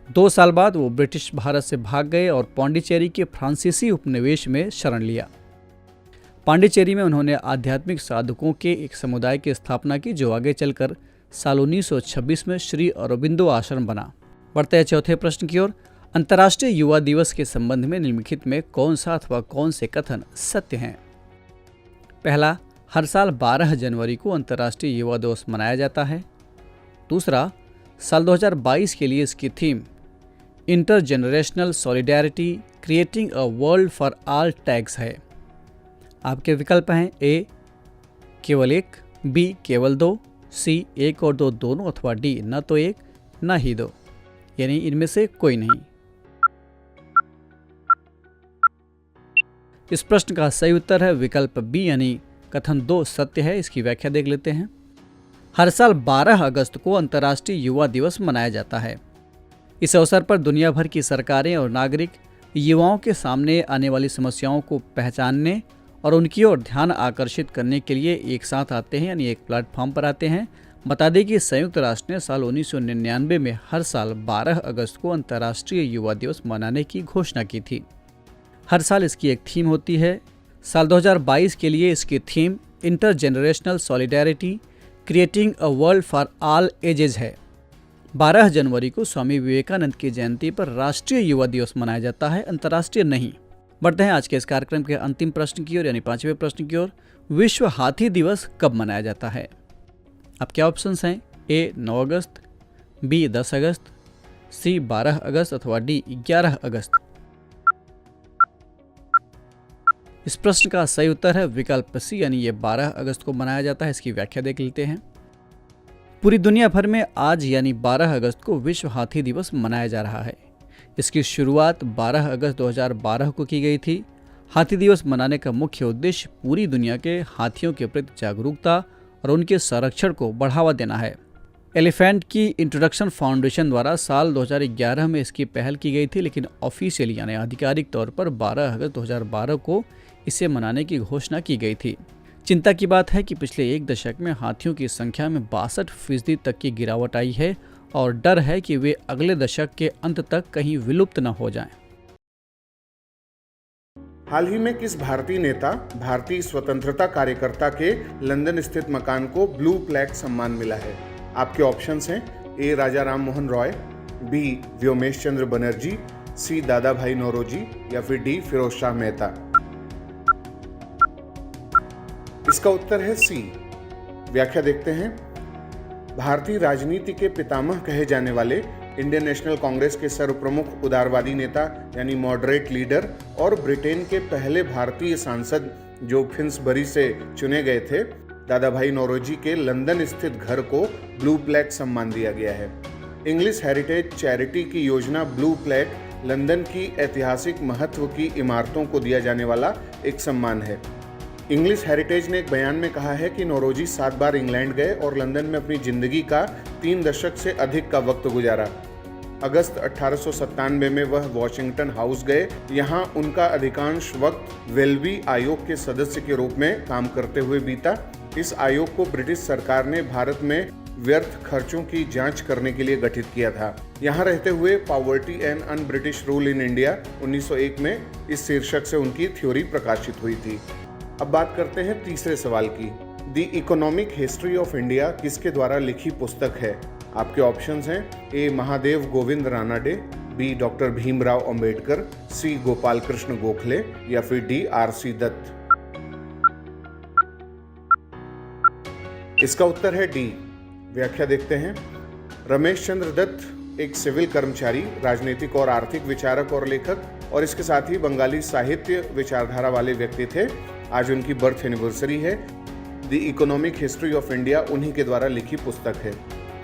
2 साल बाद वो ब्रिटिश भारत से भाग गए और पांडिचेरी के फ्रांसीसी उपनिवेश में शरण लिया। पांडिचेरी में उन्होंने आध्यात्मिक साधकों के एक समुदाय की स्थापना की, जो आगे चलकर साल 1926 में श्री अरबिंदो आश्रम बना। बढ़ते हैं चौथे प्रश्न की ओर। अंतर्राष्ट्रीय युवा दिवस के संबंध में निम्नलिखित में कौन सा अथवा कौन से कथन सत्य हैं? पहला, हर साल 12 जनवरी को अंतर्राष्ट्रीय युवा दिवस मनाया जाता है। दूसरा, साल 2022 के लिए इसकी theme intergenerational solidarity creating a world for all tags है। आपके विकल्प हैं ए केवल 1, बी केवल 2, सी 1 और 2 दोनों अथवा डी न तो 1 न ही 2, यानी इनमें से कोई नहीं। इस प्रश्न का सही उत्तर है विकल्प बी यानी कथन 2 सत्य है। इसकी व्याख्या देख लेते हैं। हर साल 12 अगस्त को अंतर्राष्ट्रीय युवा दिवस मनाया जाता है। इस अवसर पर दुनिया भर की सरकारें और नागरिक युवाओं के सामने आने वाली समस्याओं को पहचानने और उनकी ओर ध्यान आकर्षित करने के लिए एक साथ आते हैं, यानी एक प्लेटफॉर्म पर आते हैं। बता दें कि संयुक्त राष्ट्र ने साल 1999 में हर साल 12 अगस्त को अंतर्राष्ट्रीय युवा दिवस मनाने की घोषणा की थी। हर साल इसकी एक थीम होती है। साल 2022 के लिए इसकी theme intergenerational solidarity creating a world for all edges है। 12 जनवरी को स्वामी विवेकानंद की जयंती पर राष्ट्रीय युवा दिवस मनाया जाता है, अंतर्राष्ट्रीय नहीं। बढ़ते हैं आज के इस कार्यक्रम के अंतिम प्रश्न की ओर, यानी 5वें प्रश्न की ओर। विश्व हाथी दिवस कब मनाया जाता है? आपके ऑप्शंस हैं ए 9 अगस्त, बी 10 अगस्त, सी 12 अगस्त अथवा डी 11 अगस्त। इस प्रश्न का सही उत्तर है विकल्प सी यानी ये 12 अगस्त को मनाया जाता है। इसकी व्याख्या देख लेते हैं। पूरी दुनिया भर में आज यानी 12 अगस्त को विश्व हाथी दिवस मनाया जा रहा है। इसकी शुरुआत 12 अगस्त 2012 को की गई थी। हाथी दिवस मनाने का मुख्य उद्देश्य पूरी दुनिया के हाथियों के प्रति जागरूकता और उनके संरक्षण को बढ़ावा देना है। एलिफेंट की इंट्रोडक्शन फाउंडेशन द्वारा साल 2011 में इसकी पहल की गई थी, लेकिन ऑफिशियली यानी आधिकारिक तौर पर 12 अगस्त 2012 को इसे मनाने की घोषणा की गई थी। चिंता की बात है कि पिछले 1 दशक में हाथियों की संख्या में 62% तक की गिरावट आई है और डर है कि वे अगले दशक के अंत तक कहीं विलुप्त न हो जाएं। हाल ही में किस भारतीय नेता, भारतीय स्वतंत्रता कार्यकर्ता के लंदन स्थित मकान को ब्लू प्लैक सम्मान मिला है? आपके ऑप्शंस हैं ए राजा राम मोहन रॉय, बी व्योमेश चंद्र बनर्जी, सी दादा भाई नौरोजी या फिर डी फिरोज शाह मेहता। इसका उत्तर है सी। व्याख्या देखते हैं। भारतीय राजनीति के पितामह कहे जाने वाले इंडियन नेशनल कांग्रेस के सर्वप्रमुख उदारवादी नेता यानी मॉडरेट लीडर और ब्रिटेन के पहले भारतीय सांसद जो फिन्सबरी से चुने गए थे, दादा भाई नौरोजी के लंदन स्थित घर को ब्लू प्लैक सम्मान दिया गया है। इंग्लिश हेरिटेज चैरिटी की योजना ब्लू प्लैक लंदन की ऐतिहासिक महत्व की इमारतों को दिया जाने वाला एक सम्मान है। इंग्लिश हेरिटेज ने एक बयान में कहा है कि नौरोजी 7 बार इंग्लैंड गए और लंदन में अपनी जिंदगी का 3 दशक से अधिक का वक्त गुजारा। अगस्त 1897 में वह वॉशिंगटन हाउस गए। यहाँ उनका अधिकांश वक्त वेल्बी आयोग के सदस्य के रूप में काम करते हुए बीता। इस आयोग को ब्रिटिश सरकार ने भारत में व्यर्थ खर्चों की जांच करने के लिए गठित किया था। यहाँ रहते हुए poverty and un British rule in India 1901 में इस शीर्षक से उनकी थ्योरी प्रकाशित हुई थी। अब बात करते हैं तीसरे सवाल की। The economic history of India किसके द्वारा लिखी पुस्तक है? आपके ऑप्शंस हैं ए महादेव गोविंद रानाडे, बी डॉक्टर भीमराव अंबेडकर, सी गोपाल कृष्ण गोखले या फिर डी आर.सी. दत्त। इसका उत्तर है डी। व्याख्या देखते हैं। रमेश चंद्र दत्त एक सिविल कर्मचारी, राजनीतिक और आर्थिक विचारक और लेखक और इसके साथ ही बंगाली साहित्य विचारधारा वाले व्यक्ति थे। आज उनकी बर्थ एनिवर्सरी है। The economic history of India उन्हीं के द्वारा लिखी पुस्तक है।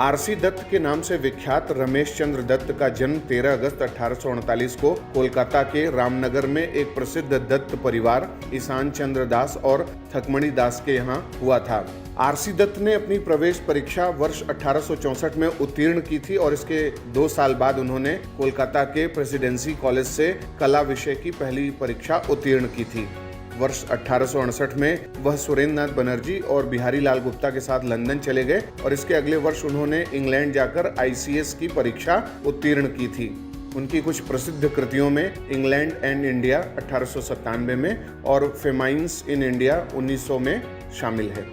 आर.सी. दत्त के नाम से विख्यात रमेश चंद्र दत्त का जन्म 13 अगस्त 1838 को कोलकाता के रामनगर में एक प्रसिद्ध दत्त परिवार ईशान चंद्र दास और थकमणि दास के यहाँ हुआ था। आर.सी. दत्त ने अपनी प्रवेश परीक्षा वर्ष 1864 में उत्तीर्ण की थी और इसके 2 साल बाद उन्होंने कोलकाता के प्रेसिडेंसी कॉलेज से कला विषय की पहली परीक्षा उत्तीर्ण की थी। वर्ष 1868 में वह सुरेंद्र नाथ बनर्जी और बिहारी लाल गुप्ता के साथ लंदन चले गए और इसके अगले वर्ष उन्होंने इंग्लैंड जाकर ICS की परीक्षा उत्तीर्ण की थी। उनकी कुछ प्रसिद्ध कृतियों में इंग्लैंड एंड इंडिया 1897 में और फेमाइन्स इन इंडिया 1900 में शामिल है।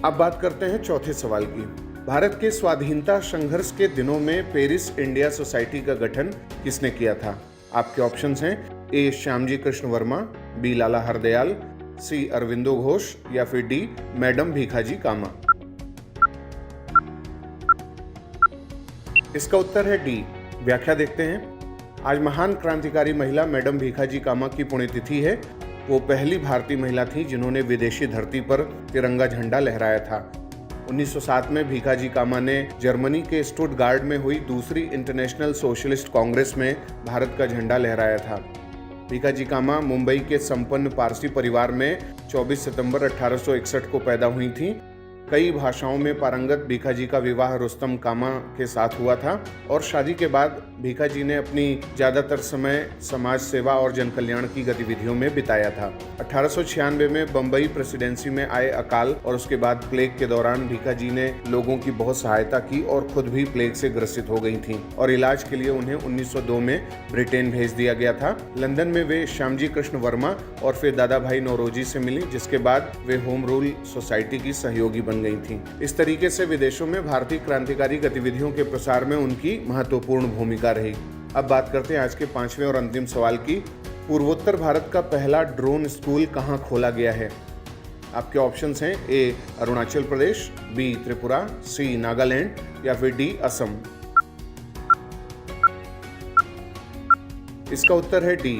अब बात करते हैं चौथे सवाल की। भारत के स्वाधीनता संघर्ष के दिनों में पेरिस इंडिया सोसाइटी का गठन किसने किया था? आपके ऑप्शंस हैं ए श्यामजी कृष्ण वर्मा, बी लाला हरदयाल, सी अरविंदो घोष या फिर डी मैडम भीखाजी कामा। इसका उत्तर है डी। व्याख्या देखते हैं। आज महान क्रांतिकारी महिला मैडम भीखाजी कामा की पुण्यतिथि है। वो पहली भारतीय महिला थी जिन्होंने विदेशी धरती पर तिरंगा झंडा लहराया था। 1907 में भीखाजी कामा ने जर्मनी के स्टुटगार्ट में हुई दूसरी इंटरनेशनल सोशलिस्ट कांग्रेस में भारत का झंडा लहराया था। भीखाजी कामा मुंबई के संपन्न पारसी परिवार में 24 सितंबर 1861 को पैदा हुई थीं। कई भाषाओं में पारंगत भीखाजी का विवाह रुस्तम कामा के साथ हुआ था और शादी के बाद भीखाजी ने अपनी ज्यादातर समय समाज सेवा और जन कल्याण की गतिविधियों में बिताया था। 1896 में बंबई प्रेसिडेंसी में आए अकाल और उसके बाद प्लेग के दौरान भीखाजी ने लोगों की बहुत सहायता की और खुद भी प्लेग से ग्रसित हो गई थीं और इलाज के लिए उन्हें 1902 में ब्रिटेन भेज दिया गया था। लंदन में वे श्यामजी कृष्ण वर्मा और फिर दादा भाई नौरोजी से मिली, जिसके बाद वे होम रूल सोसाइटी की सहयोगी बन गई थी। इस तरीके से विदेशों में भारतीय क्रांतिकारी गतिविधियों के प्रसार में उनकी महत्वपूर्ण भूमिका रही। अब बात करते हैं आज के 5वें और अंतिम सवाल की। पूर्वोत्तर भारत का पहला ड्रोन स्कूल कहां खोला गया है? आपके ऑप्शंस हैं ए अरुणाचल प्रदेश, बी त्रिपुरा, सी नागालैंड या फिर डी असम। इसका उत्तर है डी।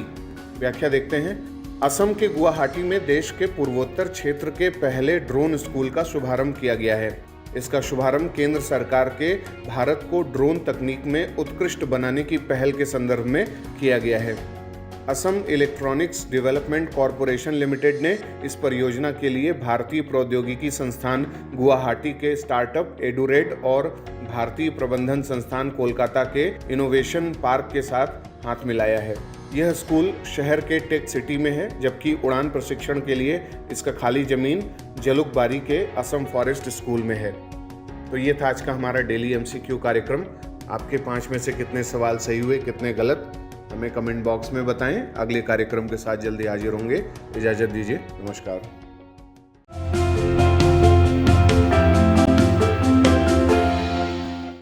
व्याख्या देखते हैं। असम के गुवाहाटी में देश के पूर्वोत्तर क्षेत्र के पहले ड्रोन स्कूल का शुभारंभ किया गया है। इसका शुभारंभ केंद्र सरकार के भारत को ड्रोन तकनीक में उत्कृष्ट बनाने की पहल के संदर्भ में किया गया है। Assam electronics development corporation limited ने इस परियोजना के लिए भारतीय प्रौद्योगिकी संस्थान गुवाहाटी के स्टार्टअप एडुरेड और भारतीय प्रबंधन संस्थान कोलकाता के इनोवेशन पार्क के साथ हाथ मिलाया है। यह स्कूल शहर के टेक सिटी में है, जबकि उड़ान प्रशिक्षण के लिए इसका खाली जमीन जलुकबारी के असम फॉरेस्ट स्कूल में है। तो ये था आज का हमारा डेली MCQ कार्यक्रम। आपके 5 में से कितने सवाल सही हुए, कितने गलत, हमें कमेंट बॉक्स में बताएं। अगले कार्यक्रम के साथ जल्दी हाजिर होंगे। इजाजत दीजिए। नमस्कार।